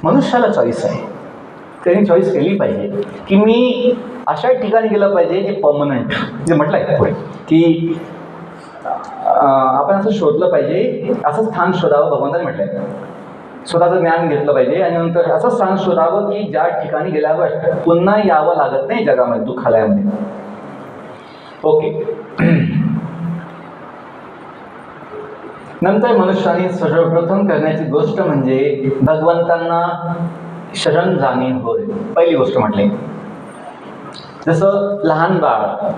मनुष्याला चॉईस आहे. त्यांनी चॉईस केली पाहिजे की मी अशा ठिकाणी गेलं पाहिजे जे परमनंट, जे म्हटलं आहे पुढे की आपण असं शोधलं पाहिजे, असं स्थान शोधावं. भगवंताने म्हटलं आहे स्वतःचं ज्ञान घेतलं पाहिजे आणि नंतर असं स्थान शोधावं की ज्या ठिकाणी गेल्यावर पुन्हा यावं लागत नाही जगामध्ये, दुःखालयामध्ये. ओके. नंतर मनुष्याने सर्वप्रथम करण्याची गोष्ट म्हणजे भगवंतांना शरण जाणे होय. पहिली गोष्ट म्हटली. जसं लहान बाळ,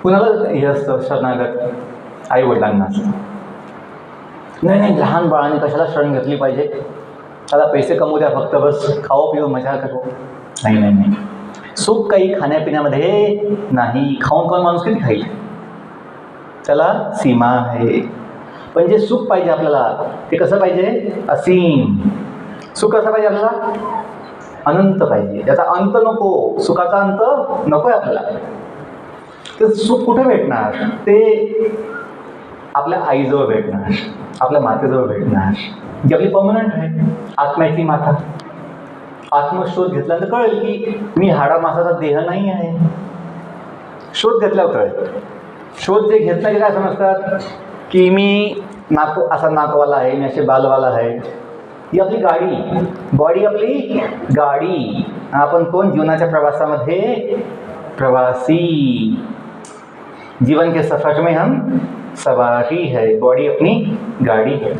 कुणाला हे असतं शरणागत? आई वडिलांना असतं. नाही नाही, लहान बाळाने कशाला शरण घेतली पाहिजे? त्याला पैसे कमवू द्या फक्त, बस खाओ पिऊ मजा करू. नाही नाही नाही, सुख काही खाण्यापिण्यामध्ये नाही. खाऊन खाऊन माणूस किती खाईल? त्याला सीमा आहे. पण जे सुख पाहिजे आपल्याला ते कसं पाहिजे? असीम. सुख कसं पाहिजे आपल्याला? अनंत पाहिजे. त्याचा अंत नको, सुखाचा अंत नको आहे आपल्याला. ते सुख कुठे भेटणार? ते आपल्या आईजवळ भेटणार, आपल्या मातेजवळ भेटणार, जी आपली परमनंट आहे, आत्म्याची माता. आत्मशोध घेतल्यानंतर कळेल की मी हाडा मासाचा देह नाही आहे. शोध घेतल्यावर कळेल. शोध जे घेतला की काय समजतात की मी असा नाकवाला आहे, मी असे बालवाला आहे. ही आपली गाडी, बॉडी आपली गाडी. आपण कोण? जीवनाच्या प्रवासामध्ये प्रवासी. जीवन के सफर में हम सवारी है, बॉडी अपनी गाड़ी है.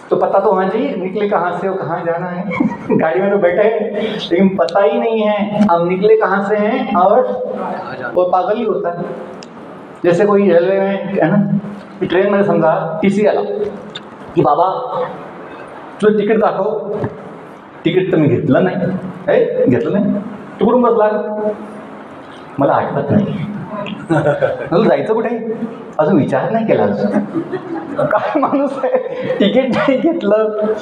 तो पता तो होना चाहिए निकले कहाँ से और कहाँ जाना है. गाड़ी में तो बैठे हैं लेकिन पता ही नहीं है हम निकले कहाँ से हैं और वो पागल ही होता है. जैसे कोई रेलवे में है ना, ट्रेन मध्ये समजा टी आला की बाबा तुझं तिकीट दाखव. तिकीट तर मी घेतलं नाही. घेतलं नाही. तू कुठून बसला? मला आठवत नाही. तुला जायचं कुठे? अजून विचार नाही केला. काय माणूस आहे, तिकीट नाही घेतलं,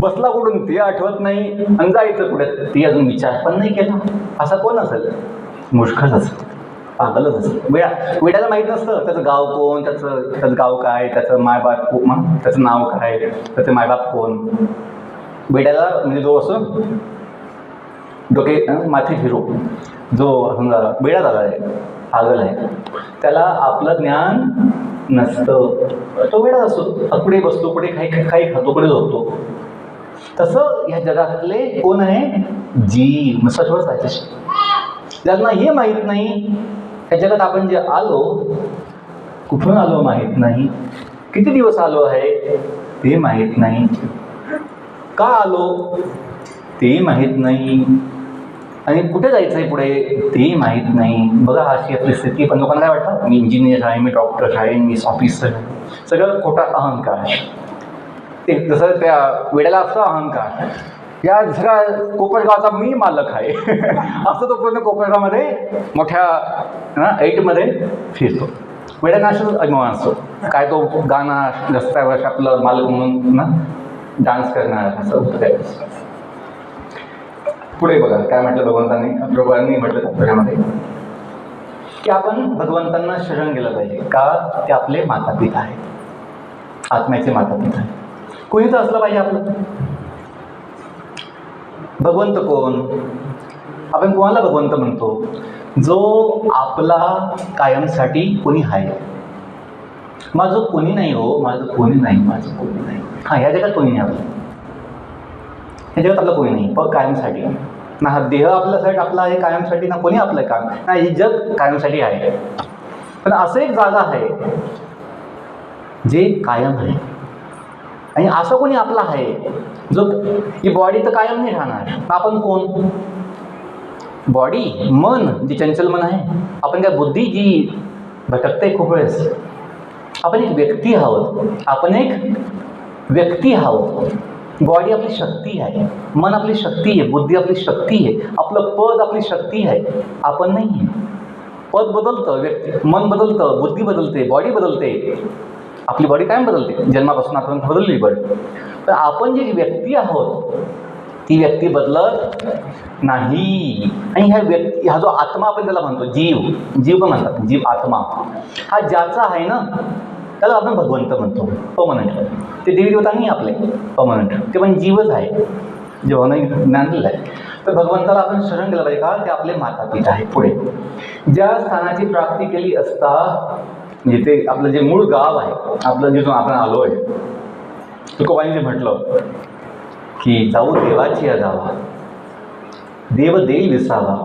बसला कुठून ते आठवत नाही, आणि जायचं कुठे ते अजून विचार पण नाही केला. असा कोण असेल? मूर्खच असेल, पागलच असेल. वेड्याला माहीत नसतं त्याचं गाव कोण, त्याचं गाव काय, त्याचं मायबाप कोण, त्याचं नाव काय, त्याचे मायबाप कोण. वेड्याला म्हणजे जो असं डोके माथे फिरो, जो समजा वेडा झाला आहे, पागल आहे, त्याला आपलं ज्ञान नसतं. तो वेडा असतो, पुढे बसतो, पुढे काही खातो, पुढे झोपतो. तसं ह्या जगातले कोण आहे? जीव. सत्वच आहे. ज्यांना हे माहीत नाही, ह्या जगात आपण जे आलो, कुठून आलो माहीत नाही, किती दिवस आलो आहे ते माहीत नाही, का आलो ते माहीत नाही, आणि कुठे जायचं आहे पुढे ते माहीत नाही. बघा अशी आपली स्थिती. पण लोकांना काय वाटतं? मी इंजिनियर आहे, मी डॉक्टर आहे, मी ऑफिसर आहे. सगळं खोटा अहंकार. ते जसं त्या वेड्याला असतो अहंकार, या सगळ्या कोपरगावचा मी मालक आहे असं तो पूर्ण कोपरगावमध्ये मोठ्या ऐटमध्ये फिरतो. वेड्याला असं अभिमान असतो. काय तो गाणं रस्त्यावर आपलं मालक म्हणून ना डान्स करणार, असं होतं काय. पुढे बघा काय म्हटलं भगवंतांनी, प्रभूंनी म्हटलं तात्पर्यामध्ये की आपण भगवंतांना शरण गेलं पाहिजे. का? ते आपले माता पिता आहे, आत्म्याचे माता पिता आहे. कोणी तर असलं पाहिजे आपलं. भगवंत कोण? आपण कोणाला भगवंत म्हणतो? जो आपला कायमसाठी कोणी आहे. माझं कोणी नाही हो, माझं कोणी नाही, माझं कोणी नाही. हां, ह्या जगात कोणी नाही आपलं. ह्या जगात आपलं कोणी नाही, पण कायमसाठी. ना हा देह आपल्यासाठी आपला आहे कायमसाठी, ना कोणी आपलं काम, ना हे जग कायमसाठी आहे. पण असं एक जागा आहे जे कायम आहे. आणि असं कोणी आपला आहे जो, ही बॉडी तर कायम नाही राहणार. आपण कोण? बॉडी, मन जे चंचल मन आहे, आपण त्या बुद्धी जी भटकते खूप वेळेस. आपण एक व्यक्ती आहोत, आपण एक व्यक्ती आहोत. बॉडी आपली शक्ती आहे, मन आपली शक्ती आहे, बुद्धी आपली शक्ती आहे, आपलं पद आपली शक्ती आहे, आपण नाही आहे. पद बदलतं, व्यक्ती मन बदलतं, बुद्धी बदलते, बॉडी बदलते. आपली बॉडी कायम बदलते, जन्मापासून आतापर्यंत बदलली बॉडी. तर आपण जी व्यक्ती आहोत ती व्यक्ती बदलत नाही. आणि ह्या व्यक्ती, हा जो आत्मा आपण त्याला म्हणतो, जीव पण म्हणतात, जीव आत्मा, हा ज्याचा आहे ना त्याला आपण भगवंत म्हणतो, परमनंट. ते देवी देवता नाही आपले परमनंट, ते पण जीवच आहे, जेव्हा ज्ञान दिलं आहे. तर भगवंताला आपण शरण गेलं पाहिजे का? ते आपले माता पिता आहे. पुढे ज्या स्थानाची प्राप्ती केली असता, म्हणजे ते आपलं जे मूळ गाव आहे, आपलं जिथून आपण आलो आहे, तुकोबांनी जे म्हटलं की जाऊ देवाची या गावा, देव देईल विसावा,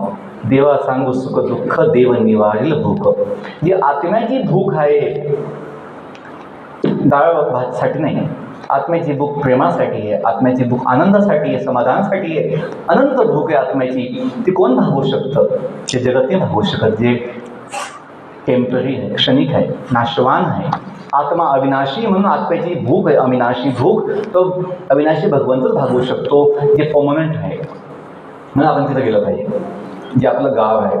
देवा सांगू सुख दुःख, देव निवारेल भूक. जी आत्म्याची भूक आहे, डाळ भातसाठी नाही, आत्म्याची भूक प्रेमासाठी आहे, आत्म्याची भूक आनंदासाठी आहे, समाधानासाठी आहे, अनंत भूक आहे आत्म्याची. ती कोण भागवू शकतं? ते जगत नाही भागवू शकत, जे टेम्पररी आहे, क्षणिक आहे, नाशवान आहे. आत्मा अविनाशी, म्हणून आत्म्याची भूक आहे अविनाशी भूक, तो अविनाशी भगवंतच भागवू शकतो, जे परमनंट आहे. म्हणून आपण तिथं गेलं पाहिजे, जे आपलं गाव आहे.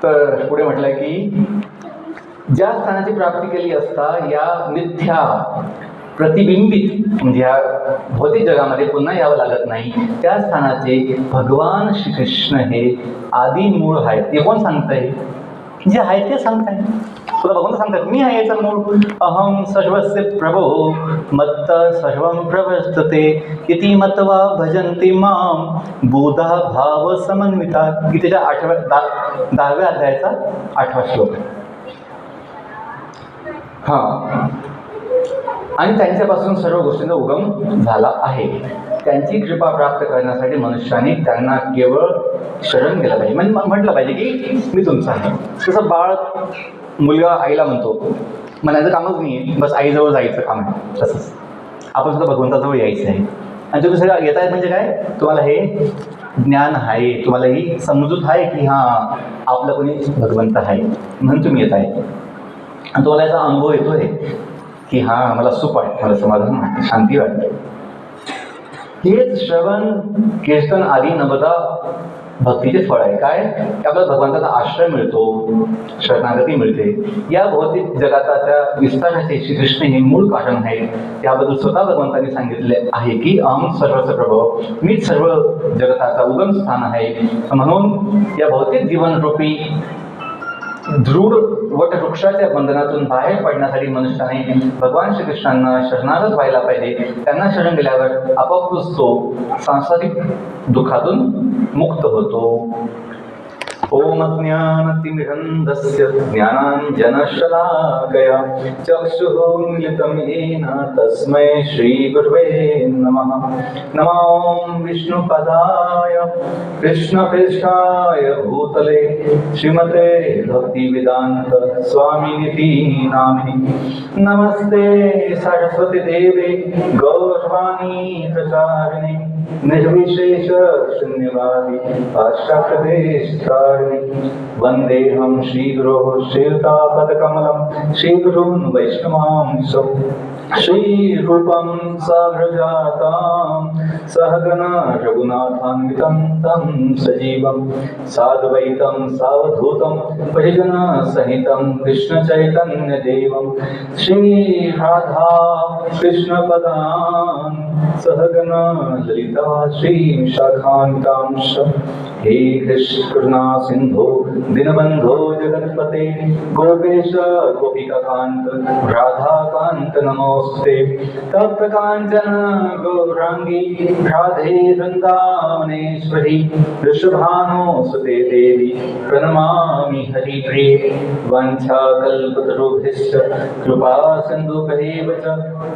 तर पुढे म्हटलं की ज्या स्थानाची प्राप्ती केली असता, या मिथ्या प्रतिबिंबित, म्हणजे या भौतिक जगामध्ये पुन्हा यावं लागत नाही, त्या स्थानाचे भगवान श्रीकृष्ण हे आदी मूळ आहेत. ते कोण सांगताय? जे आहे ते सांगताय. तुला भगवंत सांगतात, मी आहे याचा मूळ. अहम सर्वस्य प्रभो मत्त सर्वं प्रवर्तते इति मत्वा भजन्ति माम बुधा भाव समन्विता. गीतेच्या 10व्या अध्यायाचा 8वा श्लोक. हां, आणि त्यांच्यापासून सर्व गोष्टींचा उगम झाला आहे. त्यांची कृपा प्राप्त करण्यासाठी मनुष्याने त्यांना केवळ शरण गेलं पाहिजे. म्हणजे म्हटलं पाहिजे की मी तुमचा आहे. तसं बाळ, मुलगा आईला म्हणतो, म्हणायचं कामच नाही आहे, बस आईजवळ जायचं काम आहे. तसंच आपण सुद्धा भगवंताजवळ यायचं आहे. आणि तुम्ही सगळं येत आहेत म्हणजे काय? तुम्हाला हे ज्ञान आहे, तुम्हाला ही समजूत आहे की हां आपलं कोणी भगवंत आहे, म्हणून तुम्ही येत आहे. आणि तुम्हाला याचा अनुभव येतो आहे की हां मला सुख वाटतं, मला समाधान वाटतं, शांती वाटते. हेच श्रवण कीर्तन आदी नवदा भक्तीचे फळ आहे. काय? आपल्याला भगवंताचा आश्रय मिळतो, शरणागती मिळते. या भौतिक जगाच्या विस्ताराचे श्रीकृष्ण हे मूळ कारण आहे. त्याबद्दल स्वतः भगवंतांनी सांगितले आहे की अहम सर्वस्य प्रभव, मीच सर्व जगताचा उगम स्थान आहे. म्हणून या भौतिक जीवनरूपी दृढ वटवृक्षाच्या बंधनातून बाहेर पडण्यासाठी मनुष्याने भगवान श्रीकृष्णांना शरणागत व्हायला पाहिजे. त्यांना शरण गेल्यावर आपोआपच तो सांसारिक दुःखातून मुक्त होतो. ओम ज्ञानतिमिरन्धस्य ज्ञानाञ्जनशलाकया चक्षुरुन्मिलितं येन तस्मै श्रीगुरवे नमः. नमो विष्णुपदाय कृष्णपृष्ठाय भूतले श्रीमते भक्तिवेदान्त स्वामिनिति नामिने. नमस्ते सरस्वती देवे गौरवाणी प्रचारिणे निर्विशेष शून्यवादी पाश्चात्यदेशतारिणे. वन्देऽहं श्रीगुरोः श्रीयुतापदकमलं श्रीगुरून् वैष्णवांश श्रीरूपं साग्रजातां सहगना रघुनाथान्वितं तं सजीवं साद्वैतं सावधूतं परिजनसहितं कृष्णचैतन्यदेवं श्रीराधा कृष्णपदान् सहगना ललिता श्रीशाखान्वितांश. हे कृष्णा सिंधो दीनबंधो जगत्पते गोपेश गोपिकाकांत राधाकांत नमोस्ते. तप्त कांचन गौरांगी राधे वृंदावनेश्वरी वृषभानुसुते देवी प्रणमामि हरिप्रिये. वंशाकल्पतरुभ्यश्च कृपा सिन्धुभ्येव च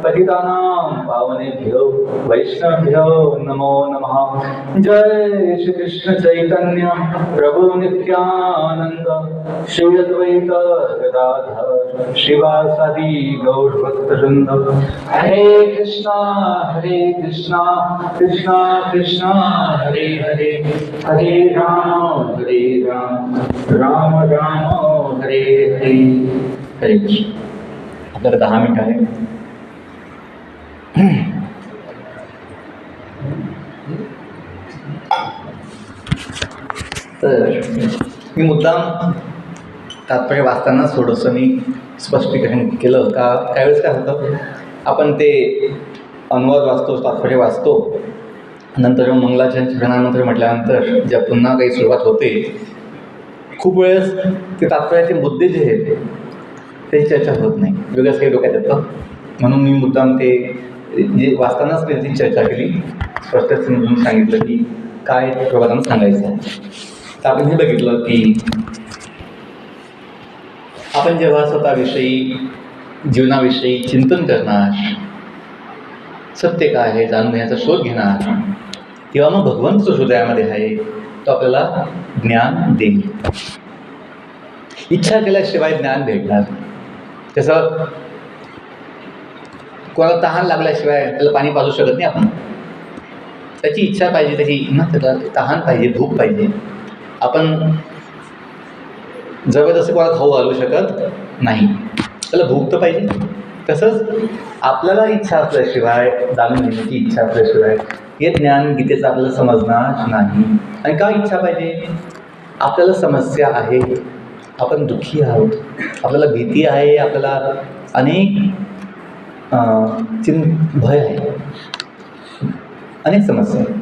पतितानां पावनेभ्यो वैष्णव्यो नमो नमः। जय श्री कृष्ण चैतन्य प्रभु नित्यानंद श्री अद्वैत गदाधर शिवासादि गौर भक्तवृंद। हरे कृष्णा कृष्णा कृष्णा हरे हरे, हरे राम राम राम हरे हरे। हरे कृष्ण। आपल्याला 10 मिनिट आहे. तर मी मुद्दाम तात्पर्य वाचताना थोडंसं मी स्पष्टीकरण केलं का त्यावेळेस काय होतं, आपण ते अनुवाद वाचतो, तात्पर्य वाचतो, नंतर मंगलाचरण प्रणानंतर म्हटल्यानंतर ज्या पुन्हा काही सुरुवात होते, खूप वेळेस ते तात्पर्याचे मुद्दे जे आहेत त्याची चर्चा होत नाही, वेगळंच काही डोक्यात येतं. म्हणून मी मुद्दाम ते जे वाचतानाच त्याची चर्चा केली, स्पष्ट समजून सांगितलं की काय प्रभातानं सांगायचं आहे. तर आपण हे बघितलं की आपण जेव्हा स्वतःविषयी जीवनाविषयी चिंतन करणार, सत्य काय आहे जाणून घेण्याचा शोध घेणार, तेव्हा मग भगवंत जो हृदयामध्ये आहे तो आपल्याला ज्ञान देईल. इच्छा केल्याशिवाय ज्ञान भेटणार. तसं कोणाला तहान लागल्याशिवाय त्याला पाणी पाजू शकत नाही आपण. त्याची इच्छा पाहिजे, त्याला तहान पाहिजे, भूक पाहिजे. आपण जबरदस्ती कोणाला खाऊ घालू शकत नाही, त्याला भूक तर पाहिजे. तसंच आपल्याला इच्छा असल्याशिवाय, जाणून घेण्याची इच्छा असल्याशिवाय हे ज्ञान गीतेचं आपल्याला समजणार नाही. आणि का इच्छा पाहिजे? आपल्याला समस्या आहे, आपण दुःखी आहोत, आपल्याला भीती आहे, आपल्याला अनेक भय आहे, अनेक समस्या आहे.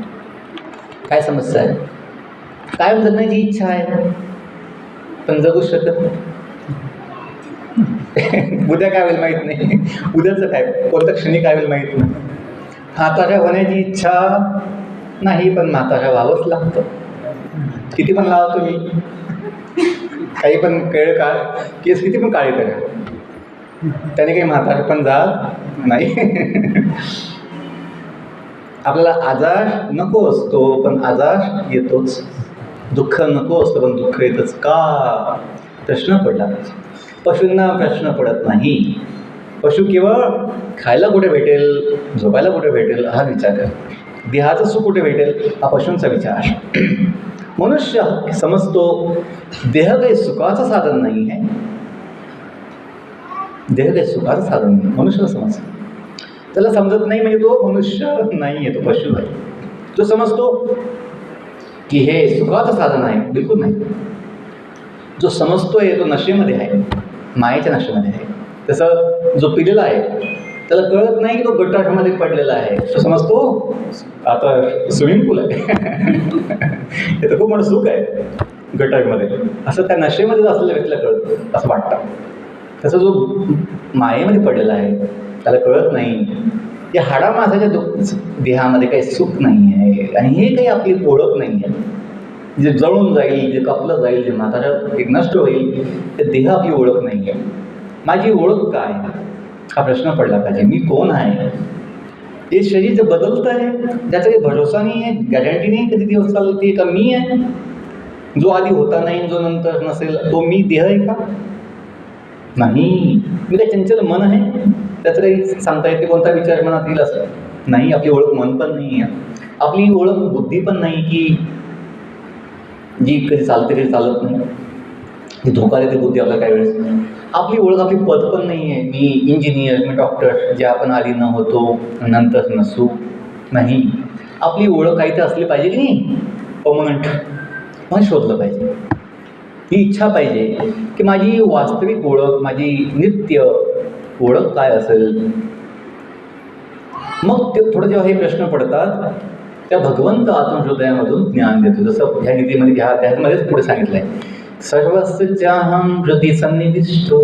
काय समस्या आहे? कायम जगण्याची इच्छा आहे, पण जगू शकत नाही. उद्या काय होईल माहीत नाही, उद्याचं काय, कोणत्या क्षणी काय होईल माहीत नाही. म्हाताऱ्या होण्याची इच्छा नाही, पण म्हाताऱ्या व्हावंच लागतं. किती पण लावा तुम्ही, काही पण केळ काळ, केस किती पण काळे करा, त्याने काही म्हातारे पण जात नाही. आपल्याला आजार नको असतो, पण आजार येतोच. दुःख नको असतं, पण दुःख येतच. का? प्रश्न पडला पाहिजे. पशूंना प्रश्न पडत नाही. पशु केवळ खायला कुठे भेटेल, झोपायला कुठे भेटेल हा विचार आहे. देहाचं सुख कुठे भेटेल हा पशूंचा विचार. मनुष्य समजतो देह काही सुखाचं साधन नाही आहे, देह काही सुखाचं साधन नाही, मनुष्याला समजतं. त्याला समजत नाही म्हणजे तो मनुष्य नाही आहे, तो पशु आहे. तो समजतो की हे सुखाचं साधन आहे, बिलकुल नाही. जो समजतोय तो नशेमध्ये आहे, मायेच्या नशेमध्ये आहे. तसं जो पिलेला आहे त्याला कळत नाही की तो गटारामध्ये पडलेला आहे, तो समजतो आता स्विमिंग पूल आहे. हे तर खूप मोठं सुख आहे गटारमध्ये, असं त्या नशेमध्ये असलेल्या व्यक्तीला कळतं, असं वाटतं. तसं जो मायेमध्ये पडलेला आहे त्याला कळत नाही या हाडा मासाच्या देहामध्ये काही सुख नाही आहे, आणि हे काही आपली ओळख नाही आहे. जे जळून जाईल, जे कपलं जाईल, जे म्हातारा एक नष्ट होईल, ते देह आपली ओळख नाही आहे. माझी ओळख काय हा प्रश्न पडला पाहिजे. मी कोण आहे? हे शरीर जे बदलतं आहे त्याचा काही भरोसा नाही आहे, गॅरंटी नाही कधी दिवस चालू. ते का मी आहे? जो आधी होता नाही, जो नंतर नसेल, तो मी देह आहे का? नाही. मी काही चंचल मन आहे, त्याचं काही सांगता येते कोणता विचार मनात येईल असं नाही. आपली ओळख मन पण नाही आहे, आपली ओळख बुद्धी पण नाही की जी कधी चालते कधी चालत नाही, जी धोका देते बुद्धी आपल्याला काही वेळेस. आपली ओळख, आपली पद पण नाही आहे. मी इंजिनियर, मी डॉक्टर, जे आपण आधी न होतो नंतर नसू नाही. आपली ओळख काही तर असली पाहिजे की नाही, परमनंट. मग शोधलं पाहिजे. ही इच्छा पाहिजे की माझी वास्तविक ओळख, माझी नित्य ओळख काय असेल. मग ते थोडं जेव्हा हे प्रश्न पडतात त्या भगवंत आत्महृदयामधून ज्ञान देतो. जसं ह्या नीतीमध्ये ह्यामध्येच पुढे सांगितलं आहे, सर्वस्याहं हृदि सन्निविष्टो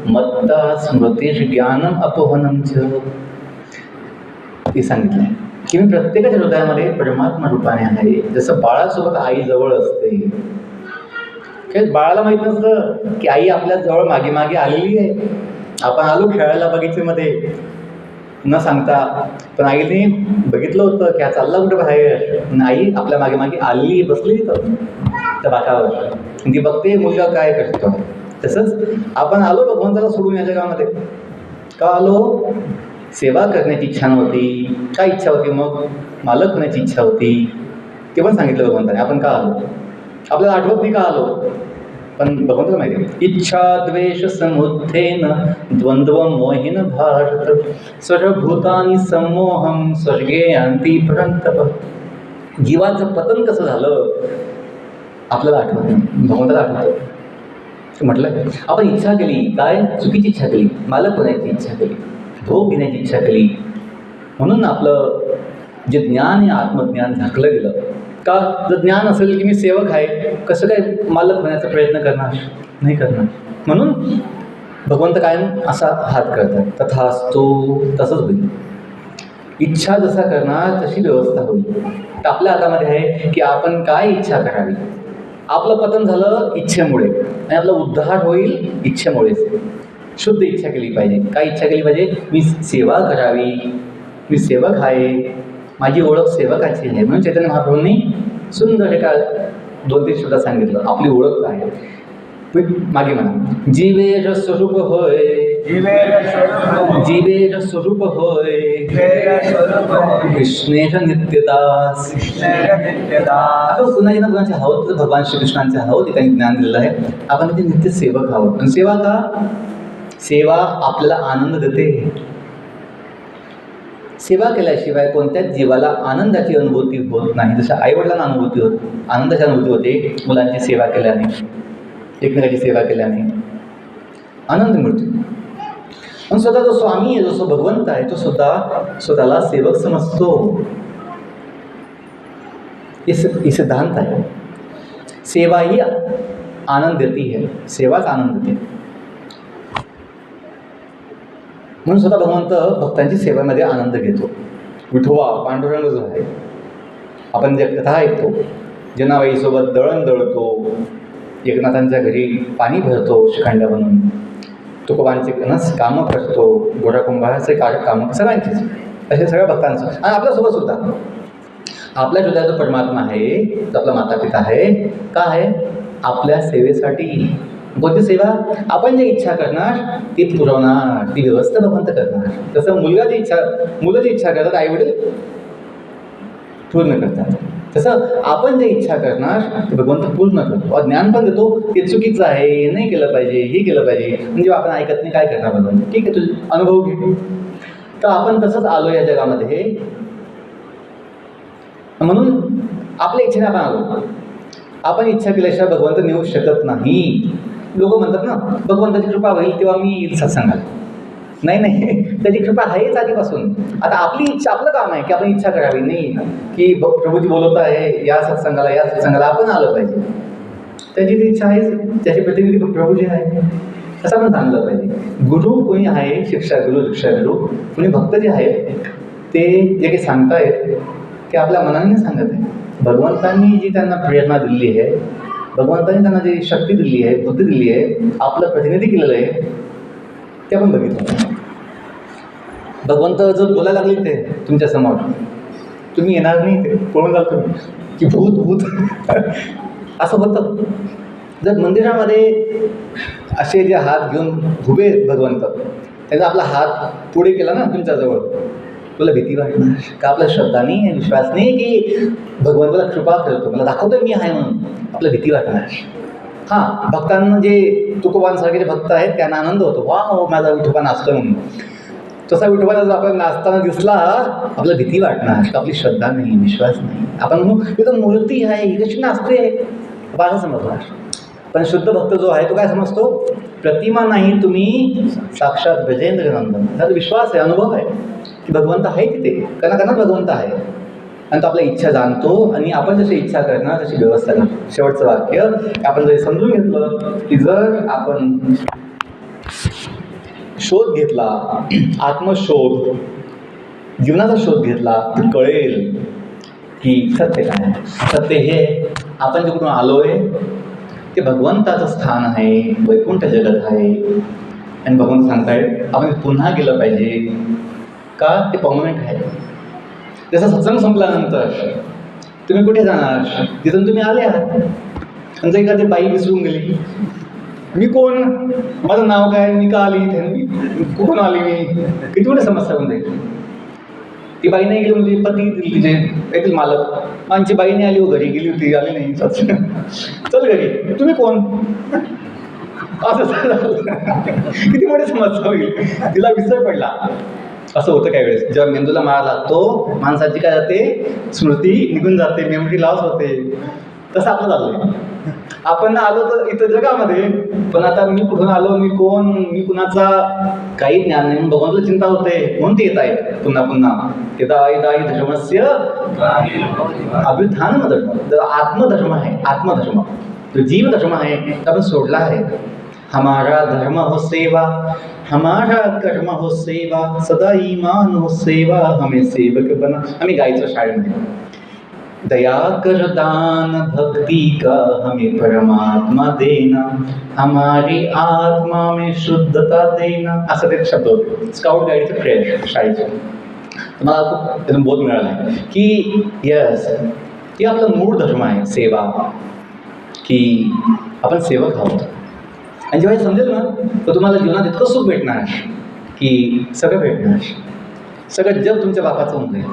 मत्ता स्मृतिर्ज्ञानम अपोहनम च. हे सांगितलं आहे की मी प्रत्येकाच्या हृदयामध्ये परमात्मा रूपाने आहे. जसं बाळासोबत आई जवळ असते, काही बाळाला माहीत नसतं की आई आपल्या जवळ मागे मागे आलेली आहे. आपण आलो खेळायला बगीचेमध्ये, न सांगता. पण आईने बघितलं होतं की हा चालला कुठं बाहेर, आणि आई आपल्या मागे मागे आली, बसली तिथं त्या बाकावर, ती बघते मुलगा काय करतो. तसंच आपण आलो भगवंताला सोडून या जगामध्ये. का आलो? सेवा करण्याची इच्छा नव्हती. काय इच्छा होती मग? मालक होण्याची इच्छा होती. ते पण सांगितलं भगवंताने. आपण का आलो? आपल्याला आठवत नाही का आलो, पण भगवंताला माहिती आहे. इच्छा द्वेष समुत्थेन द्वंद्व मोहिन भारत सर्वभूतानि सम्मोहम स्वर्गे यांती परंतप. जीवाचं पतन कसं झालं आपल्याला आठवत नाही, भगवंताला आठवतं. म्हटलं आपण इच्छा केली, काय चुकीची इच्छा केली, मालक होण्याची इच्छा केली, भोग घेण्याची इच्छा केली, म्हणून आपलं जे ज्ञान आहे आत्मज्ञान झाकलं गेलं. का? जर ज्ञान असेल की मी सेवक आहे, कसं काय मालक होण्याचा प्रयत्न करणार? नाही करणार. म्हणून भगवंत कायम असा हात करतात, तथास्तु, तसंच होईल. इच्छा जसा करणार तशी व्यवस्था होईल. तर आपल्या हातामध्ये आहे की आपण काय इच्छा करावी. आपलं पतन झालं इच्छेमुळे, आणि आपला उद्धार होईल इच्छेमुळेच. शुद्ध इच्छा केली पाहिजे. काय इच्छा केली पाहिजे? मी सेवा करावी, मी सेवक आहे, माझी ओळख सेवकाची आहे. म्हणून चैतन्य महाप्रभूंनी सुंदर एका 2-3 शब्दात सांगितलं आपली ओळख काय आहे. मागे म्हणा, जीवेर स्वरूप होय, जीवेर स्वरूप होय, कृष्णेश नित्यदास. आपण कुणाची ना कुणाचे आहोत, तर भगवान श्रीकृष्णांचे आहोत, ते त्यांनी ज्ञान दिलेलं आहे. आपण त्याचे नित्य सेवक आहोत. पण सेवा का? सेवा आपल्याला आनंद देते. सेवा केल्याशिवाय कोणत्याच जीवाला आनंदाची अनुभूती होत नाही. जसं आईवडिलांना अनुभूती होत, आनंदाची अनुभूती होते मुलांची सेवा केल्याने, एकमेकाची सेवा केल्याने आनंद मिळतो. पण स्वतः जो स्वामी आहे, जो भगवंत आहे, तो सुद्धा स्वतःला सेवक समजतो. हे सिद्धांत आहे. सेवा ही आनंद देती है, सेवाच आनंद देते. म्हणून स्वतः भगवंत भक्तांची सेवेमध्ये आनंद घेतो. विठोबा पांडुरंग जो आहे, आपण ज्या कथा ऐकतो, जनाबाईसोबत दळण दळतो, एकनाथांच्या घरी पाणी भरतो शिखंड बनून, तुकोबांचे कामं करतो, गोरा कुंभाराचे कामं, सगळ्यांचेच, असे सगळ्या भक्तांचं. आणि आपल्यासोबत सुद्धा आपल्या हृदयात जो परमात्मा आहे, तो आपला माता पिता आहे. का आहे? आपल्या सेवेसाठी. कोणती सेवा? आपण जी इच्छा करणार ती पुरवणार, ती व्यवस्था भगवंत करणार. तसं मुलं जी इच्छा करतात आईवडील पूर्ण करतात. तसं आपण जे इच्छा करणार ते भगवंत पूर्ण करतो. ज्ञान पण देतो, ते चुकीचं आहे, नाही केलं पाहिजे, हे केलं पाहिजे. म्हणजे आपण ऐकत नाही, काय करणार भगवंत? ठीक आहे, तुझे अनुभव घे. तर आपण तसंच आलो या जगामध्ये. म्हणून आपल्या इच्छेने आपण आलो. आपण इच्छा केल्याशिवाय भगवंत नेऊ शकत नाही. लोक म्हणतात ना, भगवंताची कृपा होईल तेव्हा मी येईल सत्संगाला. नाही, त्याची कृपा आहेच आधीपासून. आता आपली इच्छा, आपलं काम आहे की आपण इच्छा करावी, नाही की प्रभूजी बोलवत आहे या सत्संगाला आपण आलं पाहिजे. त्याची ती इच्छा आहे, त्याचे प्रतिनिधी प्रभूजी आहे, असं आपण सांगलं पाहिजे. गुरु कोणी आहे, शिक्षा गुरु, कोणी भक्त जे आहेत ते जे काही सांगतायत ते आपल्या मनाने सांगत आहे. भगवंतांनी जी त्यांना प्रेरणा दिली आहे, भगवंतांनी त्यांना जी शक्ती दिली आहे, बुद्धी दिली आहे, आपलं प्रतिनिधी केलेलं आहे, ते आपण बघितलं. भगवंत जर बोलायला लागले ते तुमच्यासमोर, तुम्ही येणार नाही, ते पळून जाल तुम्ही की भूत असं होतं. जर मंदिरामध्ये असे जे हात घेऊन उभे भगवंत, त्याचा आपला हात पुढे केला ना तुमच्याजवळ, तुला भीती वाटणार का? आपला श्रद्धा नाही, विश्वास नाही की भगवंताला कृपा करतो, मला दाखवतोय मी आहे म्हणून, आपला भीती वाटणार. हां, भक्तांना जे तुकोबांसारखे जे भक्त आहेत त्यांना आनंद होतो, वा हो माझा विठोबा नाचतोय म्हणून. तसा विठोबाला जर आपल्याला नाचताना दिसला, आपल्याला भीती वाटणार का? आपली श्रद्धा नाही, विश्वास नाही. आपण तिथं मूर्ती आहे, ही कशी नाचते असं समजणार. पण शुद्ध भक्त जो आहे तो काय समजतो? प्रतिमा नाही, तुम्ही साक्षात गजेंद्र नंदन. त्याचा विश्वास आहे, अनुभव आहे की भगवंत आहे तिथे, कणाकणात भगवंत आहे. आणि तो आपल्या इच्छा जाणतो, आणि आपण जशी इच्छा करणार तशी व्यवस्था करतो. शेवटचं वाक्य आपण जर समजून घेतलं की जर आपण शोध घेतला, आत्मशोध, जीवनाचा शोध घेतला, तर कळेल की सत्य काय आहे. सत्य हे आपण जे कुठून आलोय ते भगवंताचं स्थान आहे, वैकुंठ जगत आहे. आणि भगवंत सांगतायत आपण पुन्हा गेलं पाहिजे. का ते परमनंट आहे. जसं सत्संग संपल्यानंतर तुम्ही कुठे जाणार, तिथून तुम्ही आले आहात. आणि जर एखादी बाई विसरून गेली, मी कोण, माझं नाव काय, मी का आली इथे, कुठून आली, मी किती मोठी समस्या होऊन जाईल. ती बाई नाही गेली म्हणजे पती तिचे येथील मालक, आमची बाई नाही आली, हो घरी गेली होती, आली नाही, चल घरी, तुम्ही कोण, असं किती मोठी समस्या होईल. तिला विसर पडला. असं होतं काही वेळेस, जेव्हा मेंदूला मार लागतो माणसाची काय जाते, स्मृती निघून जाते, मेमरी लॉस होते. तसं आपलं चाललंय. आपण आलो तर इथं जगामध्ये, पण आता मी कुठून आलो, मी कोण, मी कुणाचा, काही ज्ञान नाही. भगवंताला चिंता होते, म्हणून ते येत आहेत पुन्हा पुन्हा. यदा धर्मस्य अभ्युत्थान धर्म, आत्मधर्म आहे, आत्मधर्म जो जीव धर्म आहे तो आपण सोडला आहे. हमारा धर्म हो सेवा, हमारा कर्म हो सेवा, सदा ईमान हो सेवा, हमें सेवक बना. आम्ही गायचो शाळेमध्ये, दया कर दान भक्ति का हमें परमात्मा देना, हमारी आत्मा में शुद्धता देना, असं ते शब्द होते. स्काउट गाईडचे प्रेयर शाळेचे. मला खूप त्यातून बोध मिळाला आहे की यस, की आपला मूळ धर्म आहे सेवा, की आपण सेवक आहोत. आणि जेव्हा हे समजेल ना, तर तुम्हाला जीवनात इतकं सुख भेटणार की सगळं भेटणार. सगळं जग तुमच्या बापाचं होऊन जाईल.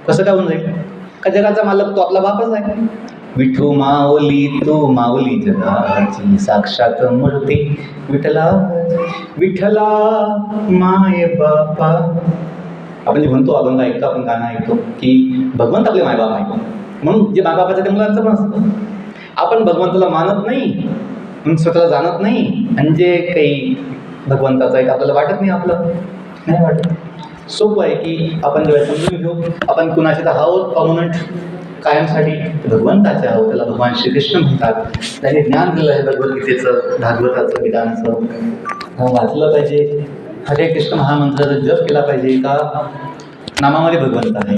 कसं काय होऊन जाईल? का जगाचा मालक तो आपला बापच आहे. विठू माऊली तू माऊली जगाची, साक्षात मूर्ती विठ्ठला, विठ्ठला माय बापा. आपण जे म्हणतो, अभंग ऐकतो, आपण गाणं ऐकतो की भगवंत आपले मायबाप आहे. म्हणून जे मायबापाचं ते मुलांचं पण असतं. आपण भगवंताला मानत नाही, म्हणून स्वतःला जाणत नाही, आणि जे काही भगवंताचं आहे आपल्याला वाटत नाही, आपलं नाही वाटत. सोपं आहे की आपण जेव्हा समजून घेऊ आपण कुणाचे तर आहोत परमनंट कायमसाठी, भगवंताचे आहोत. त्याला भगवान श्रीकृष्ण म्हणतात. त्यांनी ज्ञान दिलं आहे भगवद्गीतेचं, भागवताचं, विधानाचं. वाचलं पाहिजे. हरे कृष्ण महामंत्राचा जप केला पाहिजे. का नामामध्ये भगवंत आहे.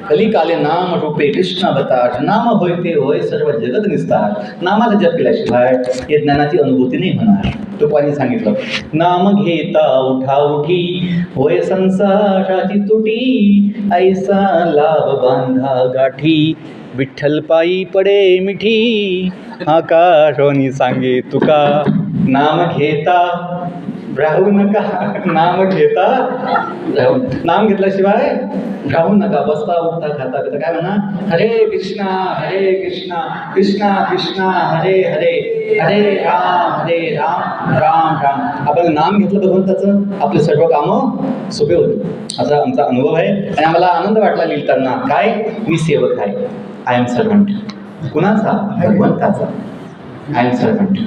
कलिकाले नाम रूपे कृष्ण अवतार, नाम होय ते होय सर्व जगत निस्तार. नामाचा जप केल्याशिवाय या ज्ञानाची अनुभूती नाही होणार. तुपानी सांगितलं, नाम घेता उठा उठी, होय संसाराची तुटी, ऐसा लाभ बांधा गाठी, विठ्ठल पायी पडे मिठी, आकाशवाणी सांगे तुका, नाम घेता राहू नका, नाम घेता राहू, नाम घेतल्याशिवाय राहू नका. बसता उठता खाता पिता काय म्हणा, हरे कृष्णा कृष्णा कृष्णा हरे हरे, हरे राम राम राम. आपण नाम घेतलं भगवंताचं, आपले सर्व कामं सोपे होते. असा आमचा अनुभव आहे. आणि आम्हाला आनंद वाटला लिहिताना. काय, मी सेवक आहे. I am servant. कुणाचा? भगवंताचा. I am servant.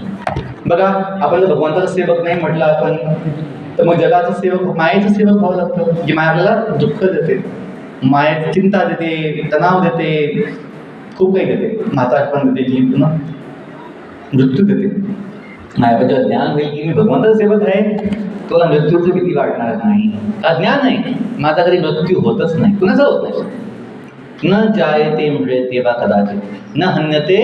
बघा, आपण जर भगवंताचा सेवक नाही म्हटलं आपण, तर मग जगाचं सेवक, मायेचं सेवक व्हावं लागतं. जी माय आपल्याला दुःख देते, माय चिंता देते, तणाव देते, खूप काही देते. म्हातारपण देते, जी पुन्हा मृत्यू देते. मायाला जेव्हा ज्ञान होईल की मी भगवंताचा सेवक आहे, तुला मृत्यूचं भीती वाटणार नाही. का ज्ञान नाही, माझा कधी मृत्यू होतच नाही, कुणाचा होत नाही. न जायते मृत्यते वा कदाचित, न हन्यते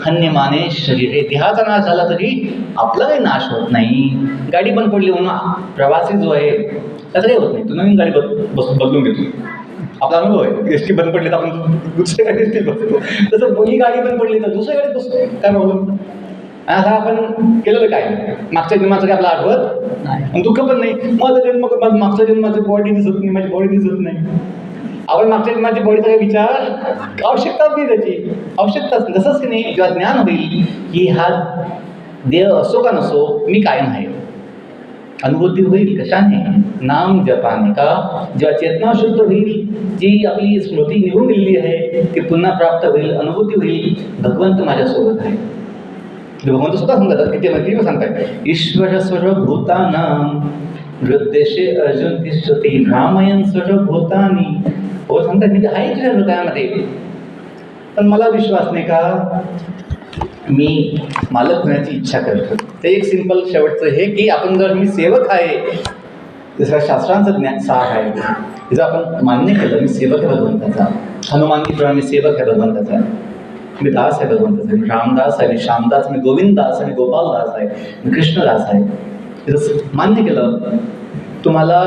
हन्यमाने शरीरे. देहाचा नाश झाला तरी आपला काही नाश होत नाही. गाडी बंद पडली म्हणून प्रवासी जो आहे त्याचं काही होत नाही. तू नवीन गाडी बदलून घेतो. आपला अनुभव आहे. एस टी बंद पडली तर आपण दुसऱ्या गाडीत एस टी बसतो. तसं ही गाडी बंद पडली तर दुसऱ्या गाडीत बसतो. काय प्रॉब्लेम? आता आपण केलेलं काय, मागच्या जन्माचं काय आपलं आठवत नाही, आणि दुःख पण नाही. माझा जन्म, मागच्या जन्माची बॉडी दिसत नाही, माझी बॉडी दिसत नाही. आपण मागच्या जन्माची बॉडीचा काही विचार, आवश्यकताच नाही त्याची, आवश्यकताच. तसंच की नाही, जेव्हा ज्ञान होईल की हा देह असो का नसो, मी कायम आहे. अनुभूती होईल कशाने? नाम जपाने. का जेव्हा चेतना शुद्ध होईल, जी आपली स्मृती निघून गेलेली आहे ती पुन्हा प्राप्त होईल, अनुभूती होईल, भगवंत माझ्यासोबत आहे. भगवंत स्वतः सांगतात, किती सांगताय, ईश्वर सर्वभूतानां हृदयेशे अर्जुन तिष्ठति रामयन सर्वभूतानि. हो सांगतात, मी आहे तुझ्या हृदयामध्ये. पण मला विश्वास नाही का मी मालक होण्याची इच्छा करतो. ते एक सिंपल शेवटचं हे की आपण जर मी सेवक आहे, जसं शास्त्रांचं ज्ञान सार आहे, जर आपण मान्य केलं मी सेवक आहे भगवंताचा, हनुमानजीप्रमाणे मी सेवक आहे भगवंताचा, मी दास आहे भगवंताचा, मी रामदास आहे, मी श्यामदास, मी गोविंददास आहे, मी गोपालदास आहे, मी कृष्णदास आहे. जसं मान्य केलं तुम्हाला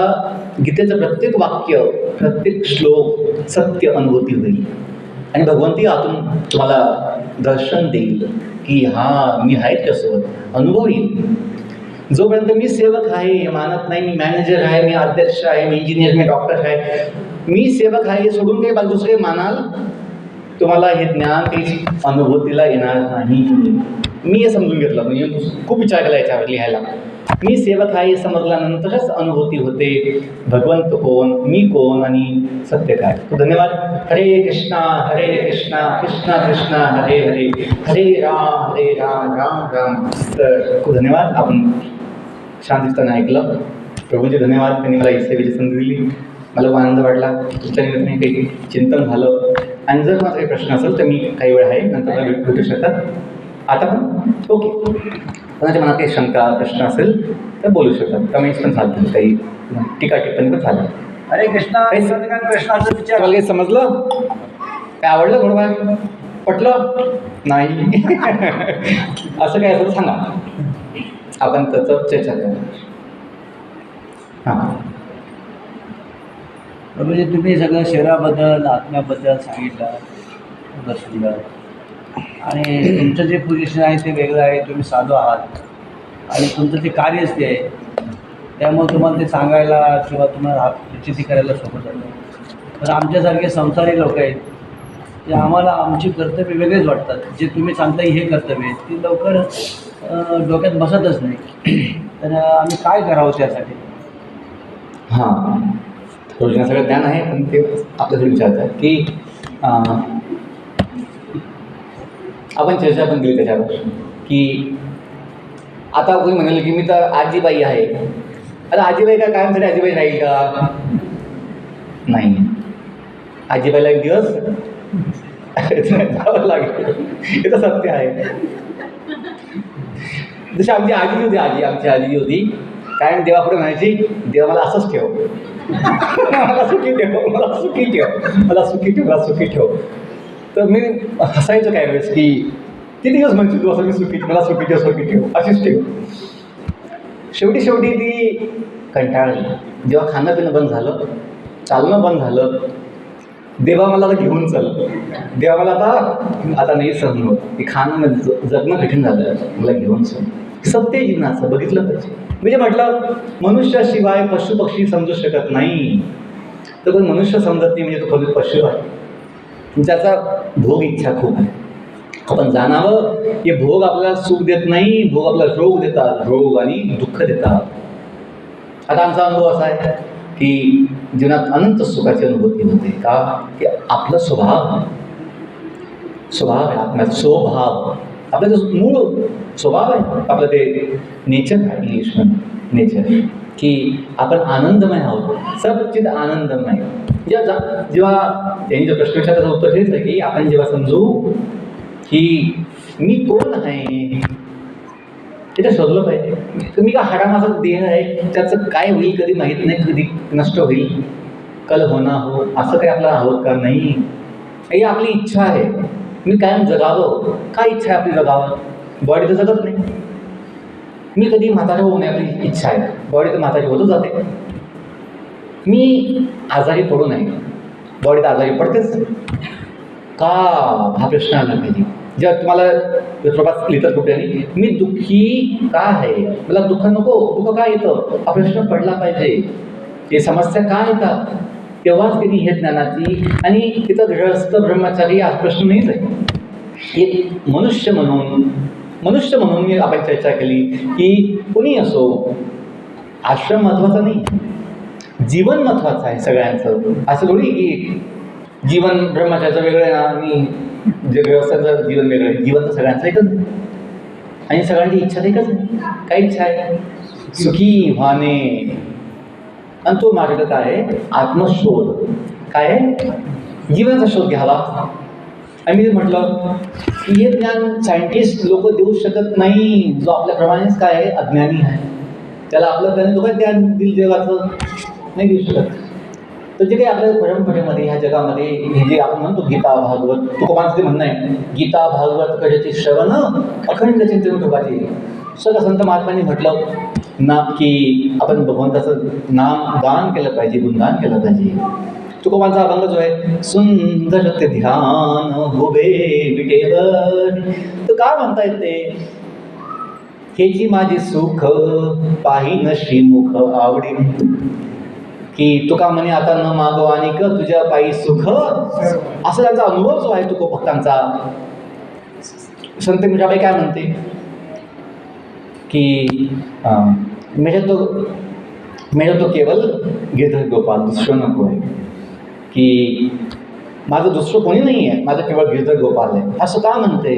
गीतेचं प्रत्येक वाक्य, प्रत्येक श्लोक सत्य अनुभूती होईल आणि भगवंती आतून तुम्हाला दर्शन देईल की हा मी आहे त्यासोबत, अनुभव येईल. जोपर्यंत मी सेवक आहे मानत नाही, मी मॅनेजर आहे, मी अध्यक्ष आहे, मी इंजिनियर, मी डॉक्टर आहे, मी सेवक आहे हे सोडून काही बाजू दुसरे मानाल, तुम्हाला हे ज्ञान काही अनुभूतीला येणार नाही. मी हे समजून घेतलं, म्हणजे खूप विचार केला याच्यावर लिहायला. मी सेवक आहे हे समजल्यानंतरच अनुभूती होते भगवंत कोण, मी कोण आणि सत्य काय. तो धन्यवाद. हरे कृष्णा कृष्णा कृष्णा हरे हरे, हरे राम राम राम. तर खूप धन्यवाद. आपण शांतपणे ऐकलं. प्रभूंचे धन्यवाद, त्यांनी मला सेवेची संधी दिली. मला खूप आनंद वाटला. तुमच्या निमित्ताने काही चिंतन झालं. आणि जर माझा काही प्रश्न असेल तर मी काही वेळ आहे नंतर मला भेटू शकतात. आता पण ओके, कोणाच्या मनात काही शंका प्रश्न असेल तर बोलू शकतात. कमेंट्स पण चालतील, काही टीका टिप्पणी पण चालेल. हरे कृष्णा. प्रश्नाचं विचार तुम्हाला काही समजलं? काय आवडलं? थोडंफार पटलं? नाही असं काय असेल सांगा, आपण त्याचं चर्चा करू. हां, म्हणजे तुम्ही सगळं शरीराबद्दल आत्म्याबद्दल सांगितलं दर्शनला, आणि तुमचं जे पोझिशन आहे ते वेगळं आहे. तुम्ही साधू आहात आणि तुमचं जे कार्यच ते आहे, त्यामुळे तुम्हाला ते सांगायला किंवा तुम्हाला प्रचिती करायला सोपं जातं. तर आमच्यासारखे संसारी लोक आहेत ते आम्हाला आमची कर्तव्य वेगळेच वाटतात. जे तुम्ही सांगता हे कर्तव्य आहे ती लवकर डोक्यात बसतच नाही. तर आम्ही काय करावं त्यासाठी? हां, रोजना सगळं ज्ञान आहे, पण ते आपल्याला विचारतात की आपण चर्चा पण केली त्याच्यावर की आता कोणी म्हणाल की मी तर आजीबाई आहे. आता आजीबाई का कायमसाठी आजीबाई राहील का? नाही, आजीबाईला एक दिवस जावं लागेल, हे तर सत्य आहे. जशी आमची आजी होती, आमची आजी होती काय देवापुढे म्हणायची, देवा मला असंच ठेव, मला सुखी ठेव, मला सुखी ठेव, मला सुखी ठेव, मला सुखी ठेव. तर मी हसायचो काय वेळेस की किती दिवस म्हणतो तू असं, मी सुखी, मला सुखी ठेव, अशीच ठेव. शेवटी ती कंटाळली. जेव्हा खाणं पिणं बंद झालं, चालणं बंद झालं, देवा मला आता घेऊन चल, देवा मला आता नाही सहन होत, ते खाणं जगणं कठीण झालं, मला घेऊन चल. सत्य जीवनाचं बघितलं पाहिजे. म्हणजे म्हटलं मनुष्याशिवाय पशु पक्षी समजू शकत नाही. तर पण मनुष्य समजत नाही म्हणजे तो कधी पशु आहे, ज्याचा भोग इच्छा खूप आहे. आपण जाणावं की भोग आपल्याला सुख देत नाही, भोग आपल्याला रोग देतात, रोग आणि दुःख देतात. आता आमचा अनुभव असा आहे की जीवनात अनंत सुखाची अनुभूती होते. का? की आपला स्वभाव आहे, आत्म्याचा स्वभाव, आपला जो मूळ स्वभाव आहे, आपलं ते नेचर आहे, इंग्लिशमध्ये नेचर, की आपण आनंदमय आहोत, सचित आनंदमय. जेव्हा त्यांनी जो प्रश्न विचारला त्याचं उत्तर हेच आहे की आपण जेव्हा समजू की मी कोण आहे ते शोधलं पाहिजे. तुम्ही का हाडामाचा देह आहे, त्याचं काय होईल कधी माहीत नाही, कधी नष्ट होईल, कल होना हो, असं काही आपल्याला हवं का? नाही, ही आपली इच्छा आहे. मी कायम जगावं, काय इच्छा आहे आपली जगावं? बॉडी तर जगत नाही. मी कधी म्हातारी होऊ नये आपली इच्छा आहे, बॉडी तर म्हातारी होतच जाते. मी आजारी पडू नये, बॉडी तर आजारी पडतेच का? हा प्रश्न आला पाहिजे. जेव्हा तुम्हाला प्रभात लिहितात कुठेतरी, मी दुःखी का आहे, मला दुःख नको, दुःख का येतं, हा प्रश्न पडला पाहिजे. ते समस्या का येतात, तेव्हाच त्यांनी हे ज्ञानाची, आणि तिथं गृहस्थ ब्रह्मचारी हा प्रश्न नाहीच आहे. एक मनुष्य म्हणून मी आपण चर्चा केली की कुणी असो, आश्रम महत्त्वाचा नाही, जीवन महत्त्वाचं आहे सगळ्यांचं. असं थोडी की जीवन ब्रह्मचार्याचं वेगळं आहे आणि जे गृहस्थाचं जीवन वेगळं आहे. जीवन तर सगळ्यांचं एकच आहे आणि सगळ्यांची इच्छा तर एकच आहे. काय इच्छा आहे? सुखी व्हाने. आणि तो मार्ग काय आहे? आत्मशोध. काय आहे? जीवनाचा शोध घ्यावा. आणि मी म्हटलं की हे ज्ञान सायंटिस्ट लोक देऊ शकत नाही. जो आपल्याप्रमाणेच काय आहे, अज्ञानी आहे, त्याला आपलं त्याने लोक ज्ञान दिल जगाचं नाही देऊ शकत. तर जे काही आपल्या परंपरेमध्ये ह्या जगामध्ये हे जे आपण म्हणतो गीता भागवत, तुकोबांचं ते म्हणणं आहे, गीता भागवत कशाचे श्रवण अखंड चिंतन ठेवायचे. सगळं संत महात्मांनी म्हटलं, ना की आपण भगवंताचं नाम गान केलं पाहिजे, गुणगान केलं पाहिजे. तुकोबांचा अभंग जो आहे, सुंदर ते ध्यान उभे विटेवर, तर काय म्हणता येते, हे जी माझी सुख पाहिन श्रीमुख आवडी, की तुका म्हणे आता न मागो आणि क तुझ्या पायी सुख, असा त्यांचा अनुभव जो आहे तुको भक्तांचा. संत मीराबाई काय म्हणते की मेरा तो केवल गिरधर गोपाल, दुसरं नको आहे, की माझं दुसरं कोणी नाही आहे, माझं केवळ गिरधर गोपाल आहे, असं का म्हणते.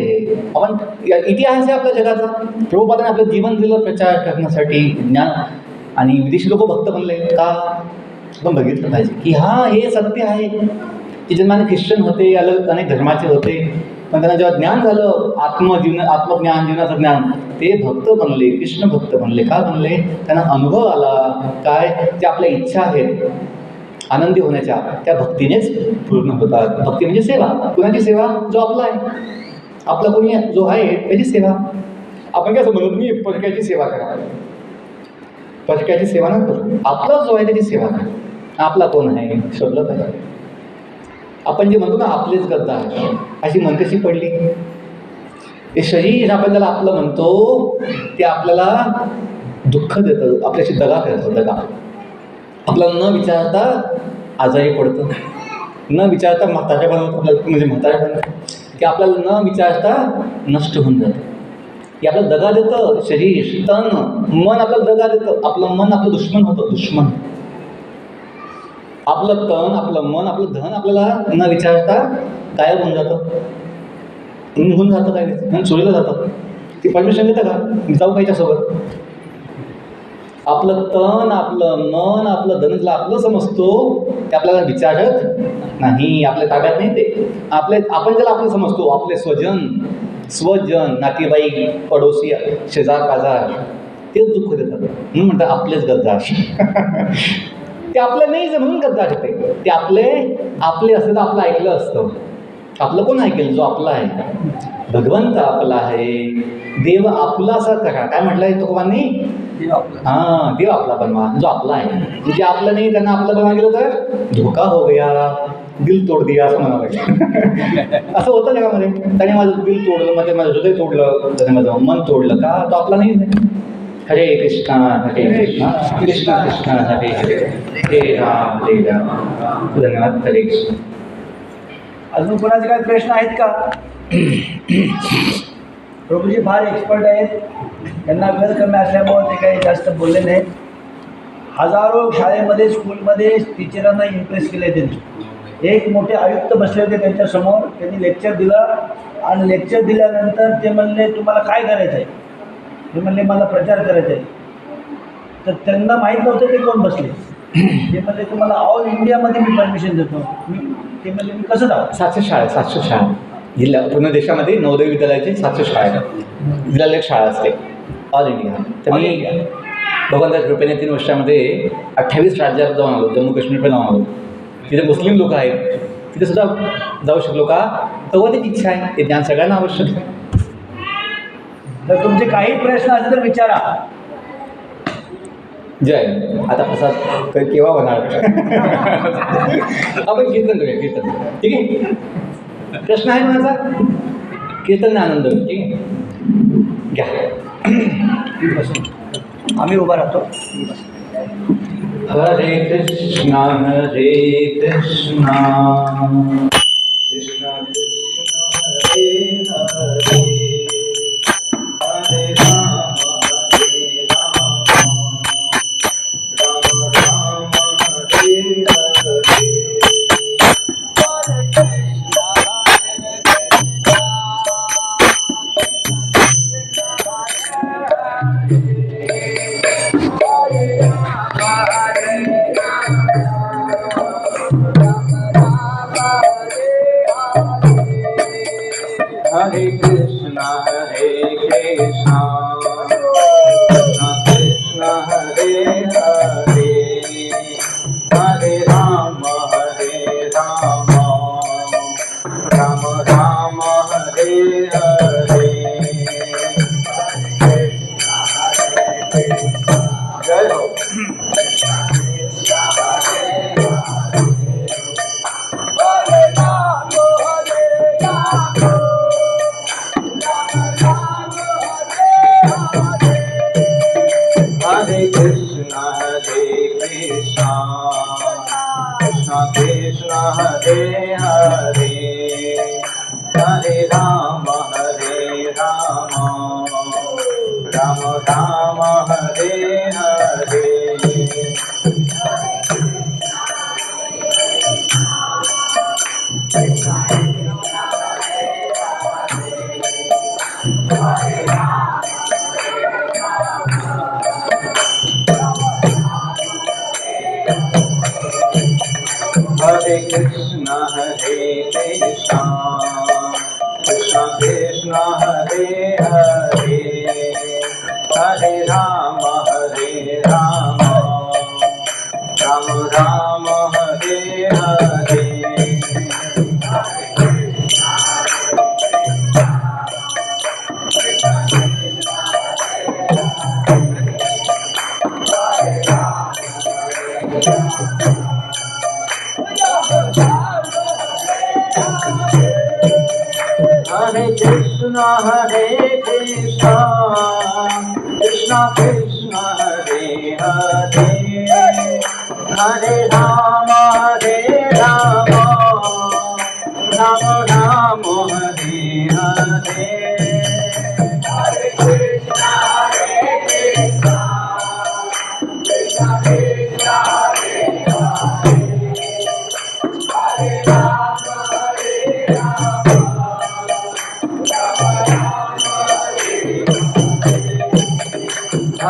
आपण इतिहास आहे आपल्या जगाचा. प्रभुपादाने आपलं जीवन दिलं प्रचार करण्यासाठी, ज्ञान, आणि विदेशी लोक भक्त बनले का, आपण बघितलं पाहिजे की हा हे सत्य आहे. की जन्माने ख्रिश्चन होते, अलग अनेक धर्माचे होते, पण त्यांना जेव्हा ज्ञान झालं, आत्मज्ञान, जीवनाचं ज्ञान, ते भक्त बनले, कृष्ण भक्त बनले. का बनले, त्यांना अनुभव आला काय, जे आपल्या इच्छा आहेत आनंदी होण्याच्या, त्या भक्तीनेच पूर्ण होतात. भक्ती म्हणजे सेवा. कुणाची सेवा, जो आपला आहे, आपला कोणी जो आहे त्याची सेवा. आपण काय समजत, मी परक्याची सेवा करा, परक्याची सेवा न करू, आपला जो आहे त्याची सेवा करा. आपला कोण आहे शोधलं पाहिजे. आपण जे म्हणतो ना आपलेच गद्दार, अशी मन कशी पडली. हे शरीर आपण त्याला आपलं म्हणतो, ते आपल्याला दुःख देतं, आपल्याशी दगा करतं, दगा. आपल्याला न विचारता आजारी पडतं, न विचारता म्हाताऱ्या बनवतं, आपल्याला म्हणजे म्हाताऱ्या बनवतं, की आपल्याला न विचारता नष्ट होऊन जातं. की आपल्याला दगा देतं शरीर, तन, मन आपल्याला दगा देतं. आपलं मन आपलं दुश्मन होतं, दुश्मन. आपलं तन, आपलं मन, आपलं धन आपल्याला न विचारता गायब होऊन जातं, निघून जातं, काय चोरीला जातं. ती परमिशन देतं का, मी जाऊ पाहिजेसोबत. आपलं तन, आपलं मन, आपलं धन ज्याला आपलं समजतो, ते आपल्याला विचारत नाही, आपल्या ताब्यात नाही ते. आपण ज्याला आपलं समजतो, आपले स्वजन, नातेवाईक, पडोसी, शेजार पाजार, तेच दुःख देतात. म्हणून म्हणतात आपलेच गद्दार. ते आपलं नाही म्हणून गद्दार होते. ते आपले असतं तर आपलं ऐकलं असतं. आपलं कोण ऐकेल, जो आपला आहे. भगवंत आपला आहे, देव आपला असा करा. काय म्हटलंय तुकोबांनी, हां, देव आपला बनवा, जो आपला आहे. जे आपलं नाही त्यांना आपलं बनवा गेलं तर धोका हो गया, दिल तोड दिया, असं म्हणावं लागेल. असं होतं जगामध्ये. त्याने माझं दिल तोडलं, माझं हृदय तोडलं, त्याने माझं मन तोडलं का, तो आपला नाही. हरे कृष्णा हरे कृष्णा कृष्णा कृष्णा हरे हरे, हरे राम हरे राम. धन्यवाद. हरे कृष्ण. अजून कोणाचे काही प्रश्न आहेत का? प्रभूजी फार एक्सपर्ट आहेत, त्यांना वेळ कमी असल्यामुळे ते काही जास्त बोलले नाहीत. हजारो शाळेमध्ये, स्कूलमध्ये टीचरांना इम्प्रेस केले त्यांनी. एक मोठे आयुक्त बसले होते त्यांच्यासमोर, त्यांनी लेक्चर दिलं आणि लेक्चर दिल्यानंतर ते म्हणले तुम्हाला काय करायचं आहे. ते म्हणले मला प्रचार करायचा आहे. तर त्यांना माहीत नव्हतं ते कोण बसले. ते म्हणले तुम्हाला ऑल इंडियामध्ये मी परमिशन देतो. ते म्हणले मी कसं जाऊ. 700 शाळा जिल्हा, पूर्ण देशामध्ये नवोदय विद्यालयाचे 700 शाळा आहेत. जिल्ह्याला एक शाळा असते ऑल इंडिया. तर मी भगवंताच्या कृपेने 3 वर्षामध्ये 28 राज्यात जाऊन आलो, जम्मू काश्मीरकडे जाऊन आलो. तिथे मुस्लिम लोक आहेत, तिथे सुद्धा जाऊ शकलो का, तेव्हा त्याची इच्छा आहे. ते ज्ञान सगळ्यांना आवश्यक आहे. तर तुमचे काही प्रश्न असतील तर विचारा. जय. आता प्रसाद केव्हा होणार. आपण कीर्तन करूया, कीर्तन. ठीक आहे. प्रश्न आहे माझा, कीर्तन आनंद. ठीक आहे, घ्या. आम्ही उभा राहतो. हरे कृष्णा हरे कृष्णा कृष्णा कृष्णा हरे हरे, हरे राम हरे Ram, Ram Ram Hare Hare. Hare Krishna Krishna Krishna Hare Hare, Hare Rama Rama Rama Hare Hare. Hare Hare Hare Ram Ram Ram Hare Hare Hare Krishna Krishna Krishna Hare Hare Hare Ram Ram Ram Hare Hare Hare Krishna Krishna Krishna Hare Hare Hare Ram Ram Ram Hare Hare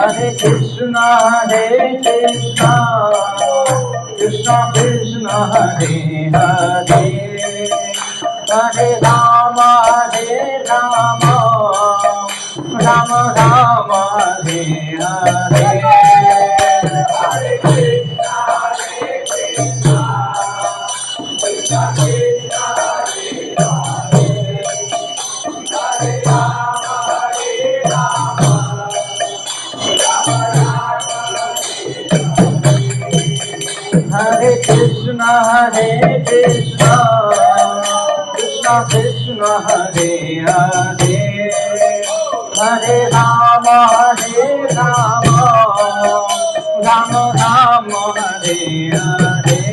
Hare Krishna Krishna Krishna Hare Hare Hare Ram Ram Ram Hare Hare Hare Krishna Krishna Krishna Hare Hare Hare Ram Ram Ram Hare Hare Hare Krishna Krishna Krishna Hare Hare Hare Ram Ram Ram Hare Hare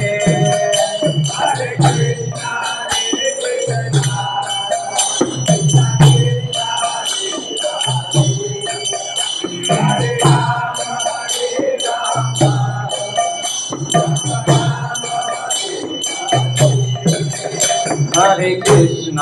Hare Krishna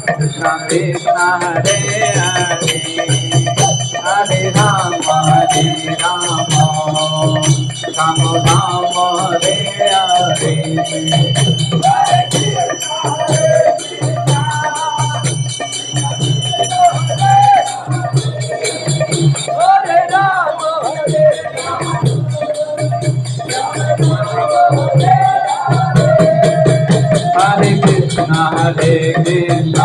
Krishna Krishna Hare Hare Hare Ram Ram Ram Hare Hare Hare Krishna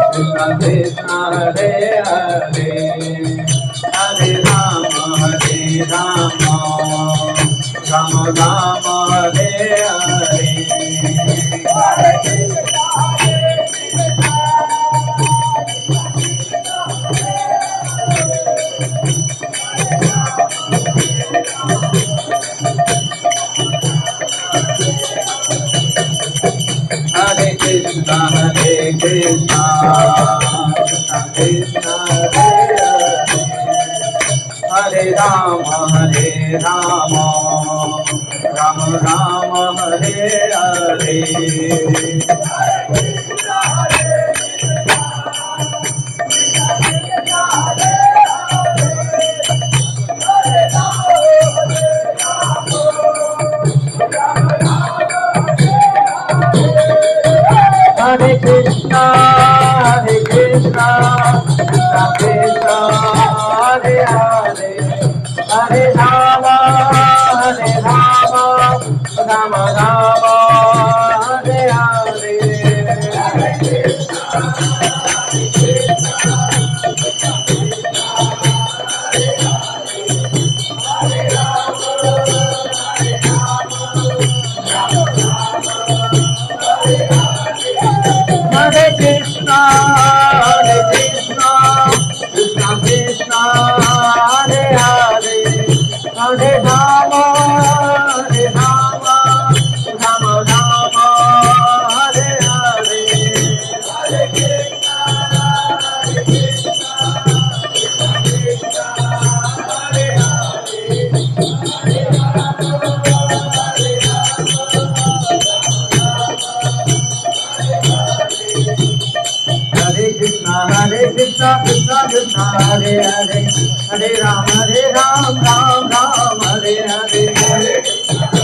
Krishna Krishna Hare Hare Hare Ram Ram Ram Hare Hare Hare Krishna Krishna Krishna Hare Hare Ram Ram Ram Hare Hare Hare Krishna Krishna Krishna Hare Hare Hare Ram Ram Ram Hare Hare Hare Krishna, Krishna Krishna, Hare Hare, Hare Rama, Rama Rama, Hare Hare. Hare Krishna, Krishna Krishna, Hare Hare, Hare Ram, Ram Ram, Hare Hare.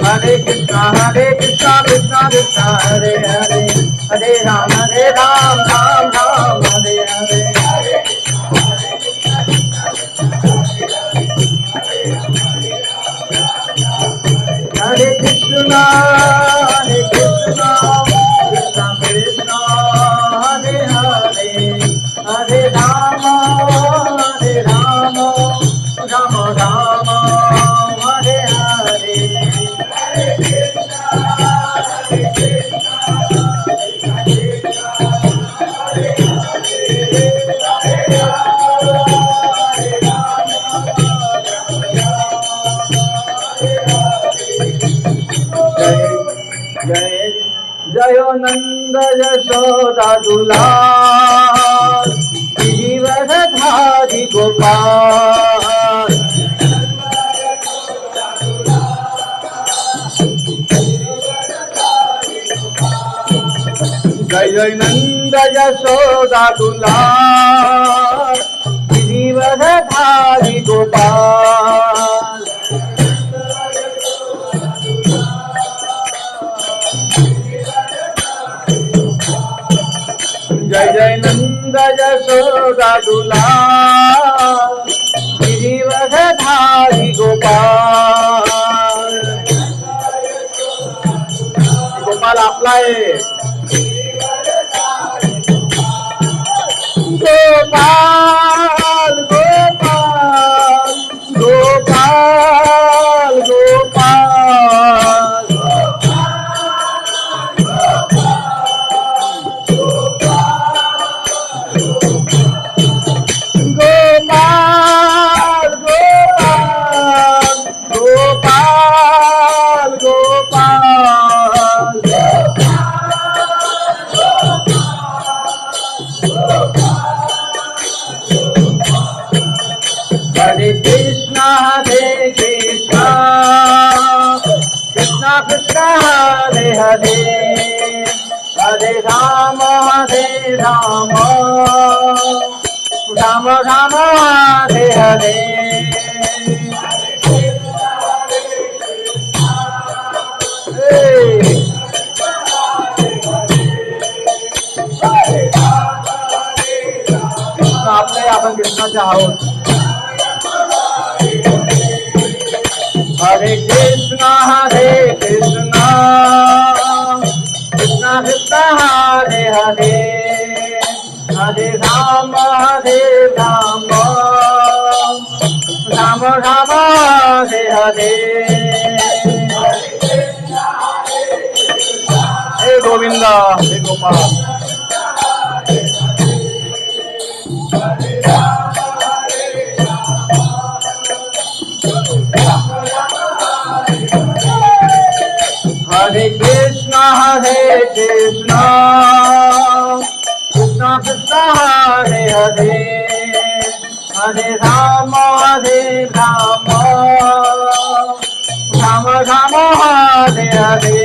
Hare Krishna, Krishna Krishna, Hare Hare, Hare Ram, Ram Ram, Hare Hare. Hare Krishna, Krishna Krishna, Hare Hare, Hare Rama, Rama Rama, Hare Hare. जय नंद यशोदा दुलार गिरिवरधारी गोपाल जय नंद यशोदा दुलार गिरिवरधारी गोपाल जय नंद यशोदा दुलार गिरिवरधारी गोपाल गोपाल आपला आहे Gopal Gopal Gopal Gopal Hare Krishna, Krishna Krishna, Hare Hare, Hare Rama, Rama Rama, Hare Hare. आपले आपण कृष्णाचे आहोत. Hare Krishna, Krishna Krishna, Hare Hare, Hare Rama, Rama Rama, Hare Hare. Hey Govinda, Hey Gopal. Hare Krishna, Krishna Krishna, Hare Hare, Hare Rama, Rama Rama, Hare Hare.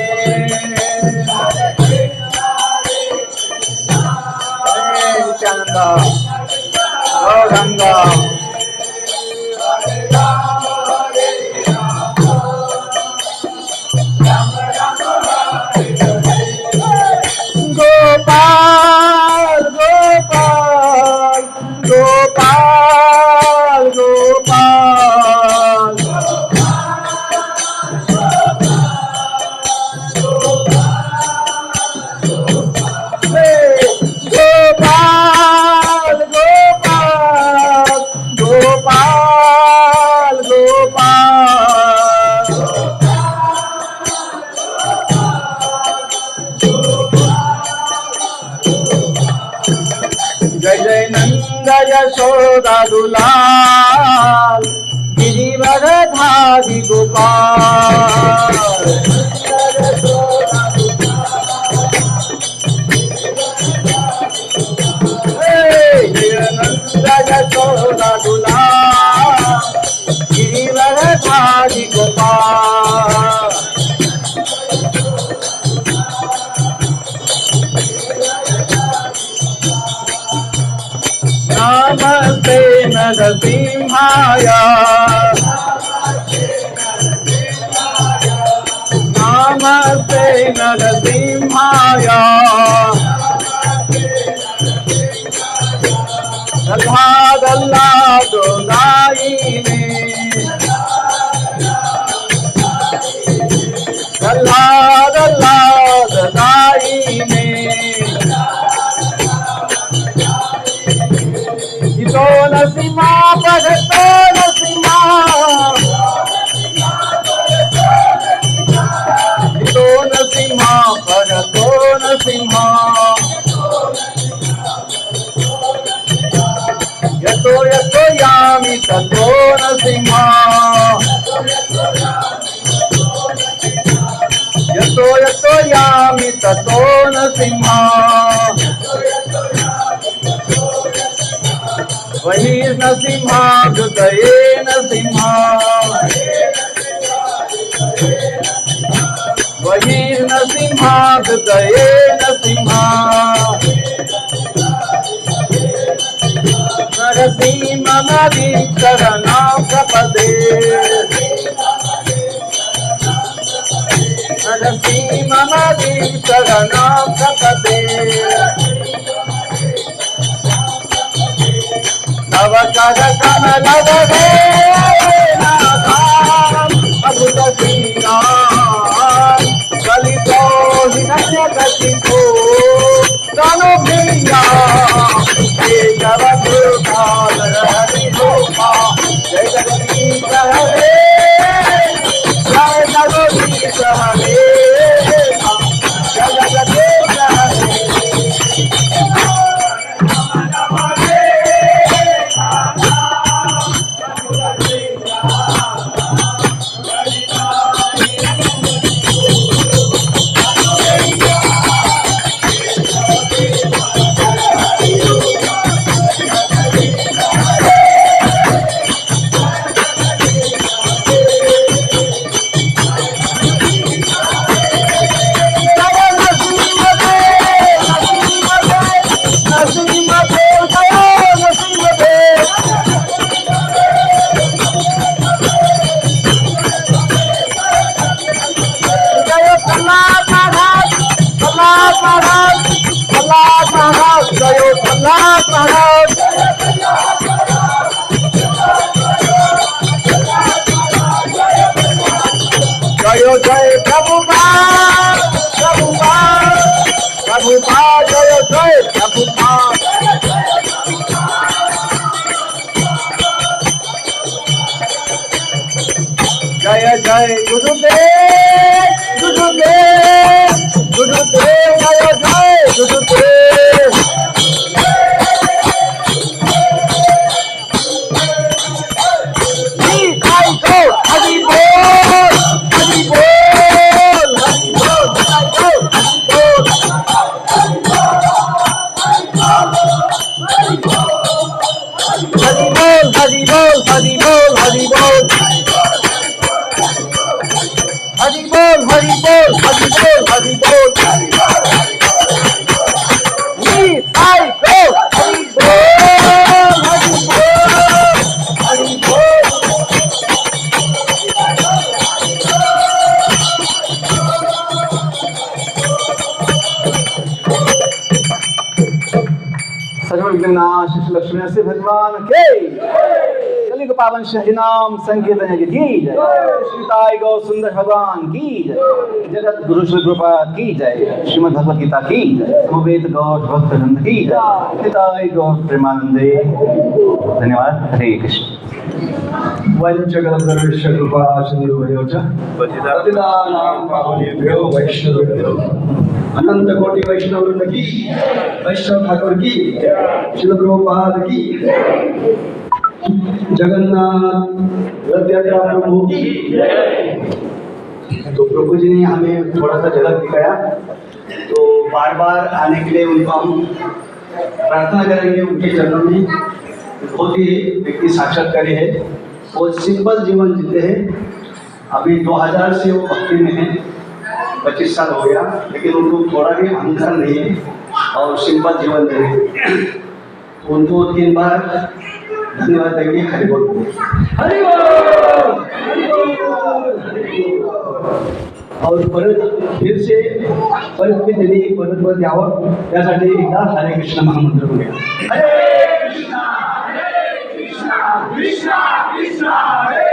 Hare Nityananda, Gauranga. Gopal, Gopal, Gopal. Gopal Gopal Gopal Gopal Gopal Gopal जय जय नंद यशोदा दुलाल गिरिवर धारी गोपाल यशोदा दुलाल गिरिवर धारी गोपाल नमस्ते नरसिंहाय नमस्ते नरसिंहाय गल्हा गल्हा दोनाईने गल्हा गल्हा दोनाईने तो नसीमा भगतो नसीमा तो नसीमा भगतो नसीमा यतो यतो यामि ततो नसीमा यतो यतो यामि ततो नसीमा वही नसीमा हृदये नसीमा वही नसीमा हृदये नसीमा नरसिंह नदी शरणं प्रपदे नरसिंह नदी शरणं प्रपदे तव कर कमल हे नाथाम अद्भुत श्रीराम कलितो हिरण्य गतिको तनु भैया हे जगद्गुरुपाल हरि गोपा जय जगदीश हरे जय जगदीश हरे जय जगदीश हरे जय जय प्रभुपाद प्रभुपाद प्रभुपाद जय जय प्रभुपाद जय जय गुरुदेव गुरुदेव गुरुदेव जय जय गुरुदेव हरि बोल हरि बोल हरि बोल हरि बोल हरि बोल हरि बोल हरि बोल हरि बोल हरि बोल हरि बोल हरि बोल हरि बोल लक्ष्मी नरसिंह भगवान के कलियुग पावन हरिनाम संकीर्तन की जय। सीताई गौ सुंदर भगवान की जय। जगत गुरु श्री प्रभुपाद की जय। श्रीमद् भगवत गीता की जय। समवेत गौर भक्त वृंद की जय। सीताई गौ प्रेमानंदे। धन्यवाद। हरे कृष्ण। वंचकल्पतरुश्च कृपा सिन्धुभ्यो च पतितानां पावनेभ्यो वैष्णवेभ्यो अनंत कोटि वैष्णव वृंद की, वैष्णव ठाकुर की, श्रील प्रभुपाद की, जगन्नाथ रथ यात्रा प्रभु की। तो प्रभु जी ने हमें थोड़ा सा झलक दिखाया, तो बार बार आने के लिए उनको हम प्रार्थना करेंगे उनके चरणों में। बहुत ही व्यक्ति साक्षात्कारी है, वो सिंपल जीवन जीते हैं। अभी 2000 से वो भक्ति में है, 25 साल हो गया, लेकिन उनको थोड़ा भी अहंकार नहीं है और सिंपल जीवन दे रहे हैं। उनको 3 बार धन्यवाद देंगे। हरि बोल, हरि बोल, हरि बोल, हरि बोल। और परत फिर से परत मी त्यांनी परत यावं त्यासाठी एकदा हरे कृष्ण महामंत्र बोलूया। हरे कृष्णा कृष्णा कृष्णा हरे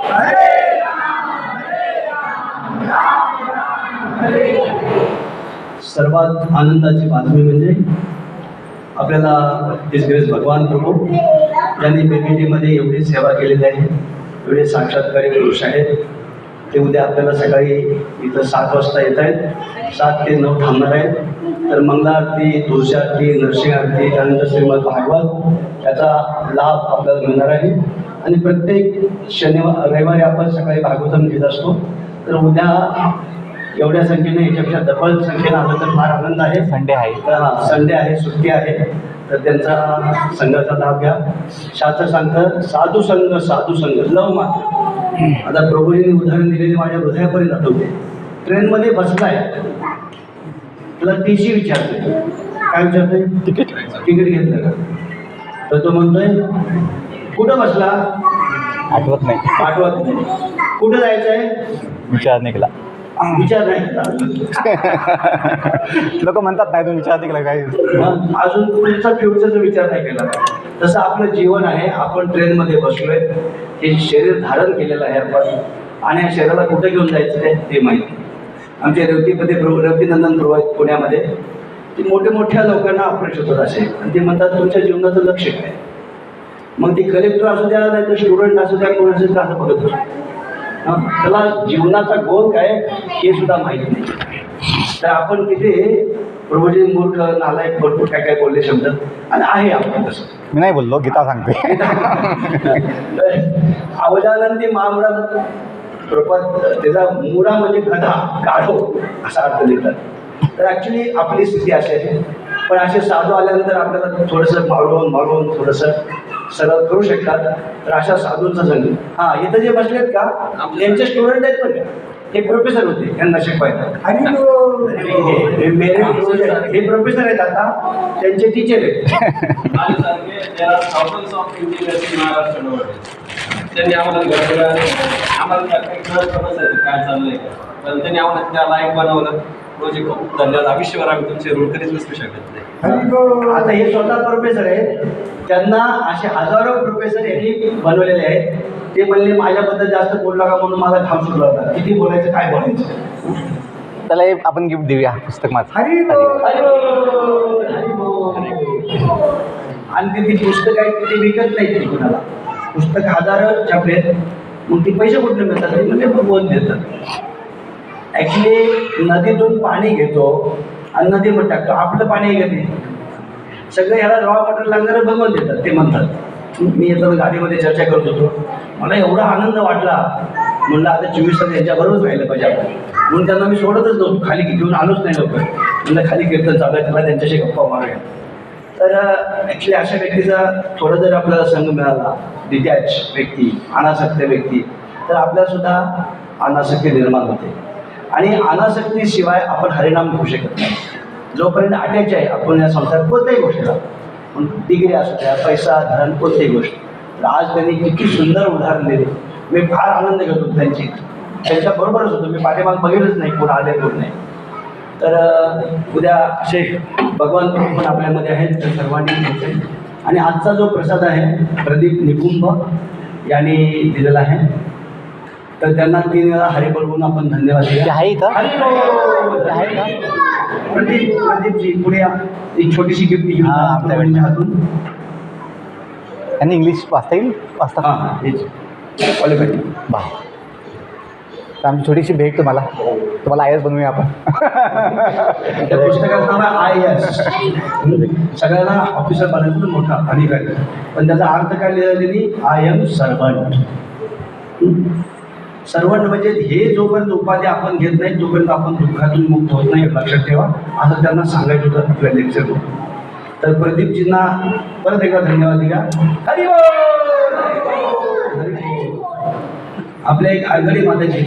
हरे राम राम राम हरे। सर्वात आनंदाची बातमी म्हणजे आपल्याला दिसगेस भगवान प्रभू यांनी बेबीटीमध्ये एवढी सेवा केलेली आहे, एवढे साक्षात्कारी पुरुष आहेत। ते उद्या आपल्याला सकाळी इथं 7 वाजता येत आहेत, 7 ते 9 थांबणार आहेत। तर मंगलाआरती, तुळशी आरती, नरसिंह आरती, त्यानंतर श्रीमद भागवत याचा लाभ आपल्याला मिळणार आहे। आणि प्रत्येक रविवारी आपण सकाळी भागवतम घेत असतो। तर उद्या एवढ्या संख्येने याच्यापेक्षा डबल संख्येनं आलं तर फार आनंद आहे। संडे आहे, संडे आहे, सुट्टी आहे, तर त्यांचा संघाचा लाभ घ्या। शास्त्र सांगतं साधू संघ लव मात्र। आता प्रभूजींनी उदाहरण दिलेले माझ्या हृदयापर्यंत आठवते। ट्रेनमध्ये बसलाय, तुला टीसी विचारतोय, काय विचारतोय? तिकीट घेतलं का? तर तो म्हणतोय कुठं बसला? आठवत नाही, कुठं जायचंय? विचार नाही केला। विचार नाही लोक म्हणतात नाही तुम्ही विचार नाही केला काय, अजून पुढचा फ्युचरचा विचार नाही केला। तसं आपलं जीवन आहे। आपण ट्रेनमध्ये बसलोय, हे शरीर धारण केलेलं आहे आपण, आणि या शरीराला कुठे घेऊन जायचं आहे ते माहिती। आमचे रवतीनंदन प्रभू आहेत पुण्यामध्ये, ते मोठ्या लोकांना अप्रोच होतात असे, आणि ते म्हणतात तुमच्या जीवनाचं लक्ष काय? मग ती कलेक्टर असू द्या, नाही तर स्टुडंट असू द्या, कोण असेल तर असं बघत असतो। त्याला जीवनाचा गोल काय हे सुद्धा माहीत नाही। तर आपण तिथे प्रभूजी मूर्ख, नालायक, भरपूर काय काय बोलले शब्द, आणि आहे आपण तसं। मी नाही बोललो, गीता सांगते। अवजानंदी महामुडा प्रपद, त्याचा मुडा म्हणजे गधा, गाढो असा अर्थ देतात। तर ॲक्च्युली आपली स्थिती अशी आहे, पण असे साधू आल्यानंतर आपल्याला थोडंसं मारून थोडंसं सरळ करू शकतात। तर अशा साधूंचा संघ, इथं जे बसलेत का यांचे स्टुडंट आहेत, पण हे प्रोफेसर होते, यांना शिकवायला। हे प्रोफेसर आहेत, आता त्यांचे टीचर आहेत। त्यांनी आम्हाला काय चाललंय, पण त्यांनी आम्हाला त्या लायक बनवलं। रोजी खूप धन्यवाद। आयुष्यभर आम्ही तुमचे ऋण कधीच विसरू शकत नाही। आता हे स्वतः प्रोफेसर आहेत, त्यांना असे हजारो प्रोफेसर यांनी बनवलेले आहेत। ते म्हणले माझ्याबद्दल जास्त बोलला का म्हणून मला घाम सुटला होता, किती बोलायचं काय बोलायचं। त्याला आपण गिफ्ट देऊया, पुस्तक माझं। हरी बोल, हरी बोल, हरी बोल। आणि ती पुस्तक आहेत ते विकत नाही, ती कुणाला पुस्तक हजारो छापलेत, मग ती पैसे कुठले मिळतात? म्हणजे भगवंत देतात। ॲक्च्युली नदीतून पाणी घेतो आणि नदीमध्ये टाकतो, आपलं पाणी घेते सगळं, ह्याला रॉ मटेरियल लागणारं भगवंत देतात। ते म्हणतात, मी येताना गाडीमध्ये चर्चा करत होतो, मला एवढा आनंद वाटला, म्हणलं आता 24 तास यांच्याबरोबरच राहिलं पाहिजे आपण, म्हणून त्यांना मी सोडतच नव्हतो, खाली घेऊन आलोच नाही लवकर, म्हणलं खाली कीर्तन चालू आहे, त्याला त्यांच्याशी गप्पा मारूया। तर ॲक्च्युली अशा व्यक्तीचा थोडं जर आपल्याला संघ मिळाला, डिटॅच व्यक्ती, अनासक्त व्यक्ती, तर आपल्याला सुद्धा अनासक्ती निर्माण होते। आणि अनासक्तीशिवाय आपण हरिनाम घेऊ शकत नाही। जोपर्यंत अटॅच आहे आपण या संसारात कोणत्याही गोष्टीला, डिग्री असू द्या, पैसा, धन, कोणतीही गोष्ट। तर आज त्यांनी किती सुंदर उदाहरण दिले, मी फार आनंद घेतो त्यांच्याबरोबरच होतो, मी पाठीमाग बघितलंच नाही कोण आले कोण नाही। तर उद्या असे भगवान पण आपल्यामध्ये आहेत, तर सर्वांनी आणि आजचा जो प्रसाद आहे प्रदीप निकुंभ यांनी दिलेला आहे, तर त्यांना 3 वेळा हरी बोलवून आपण धन्यवाद ते दिला. आहे इथं हरी बोल! ते आहे का? प्रदीपजी पुढे या. एक छोटीशी गिफ्ट घेऊन हा, जा आमच्याकडे. तुमच्या हातून. त्यांनी इंग्लिश वाचता येईल वाचता हां हेच क्वालिफाईड. बा तर आमची छोटीशी भेट तुम्हाला तुम्हाला आय एस बनवूया आपण. त्या पुस्तकाचं नाव आहे IAS. सगळ्यांना ऑफिसर बनायचं मोठा अधिकारी, पण त्याचा अर्थ काय लिहिला त्यांनी, आय एम सर्वंट. सर्वंट म्हणजे हे जोपर्यंत उपाधी आपण घेत नाही तोपर्यंत आपण दुःखातून मुक्त होत नाही, लक्षात ठेवा, असं त्यांना सांगायचं होतं आपल्या लेक्चरमध्ये. तर प्रदीपजींना परत एकदा धन्यवाद दिला. हरी बोल! हरी बोल! आपल्या एक आगळी माताची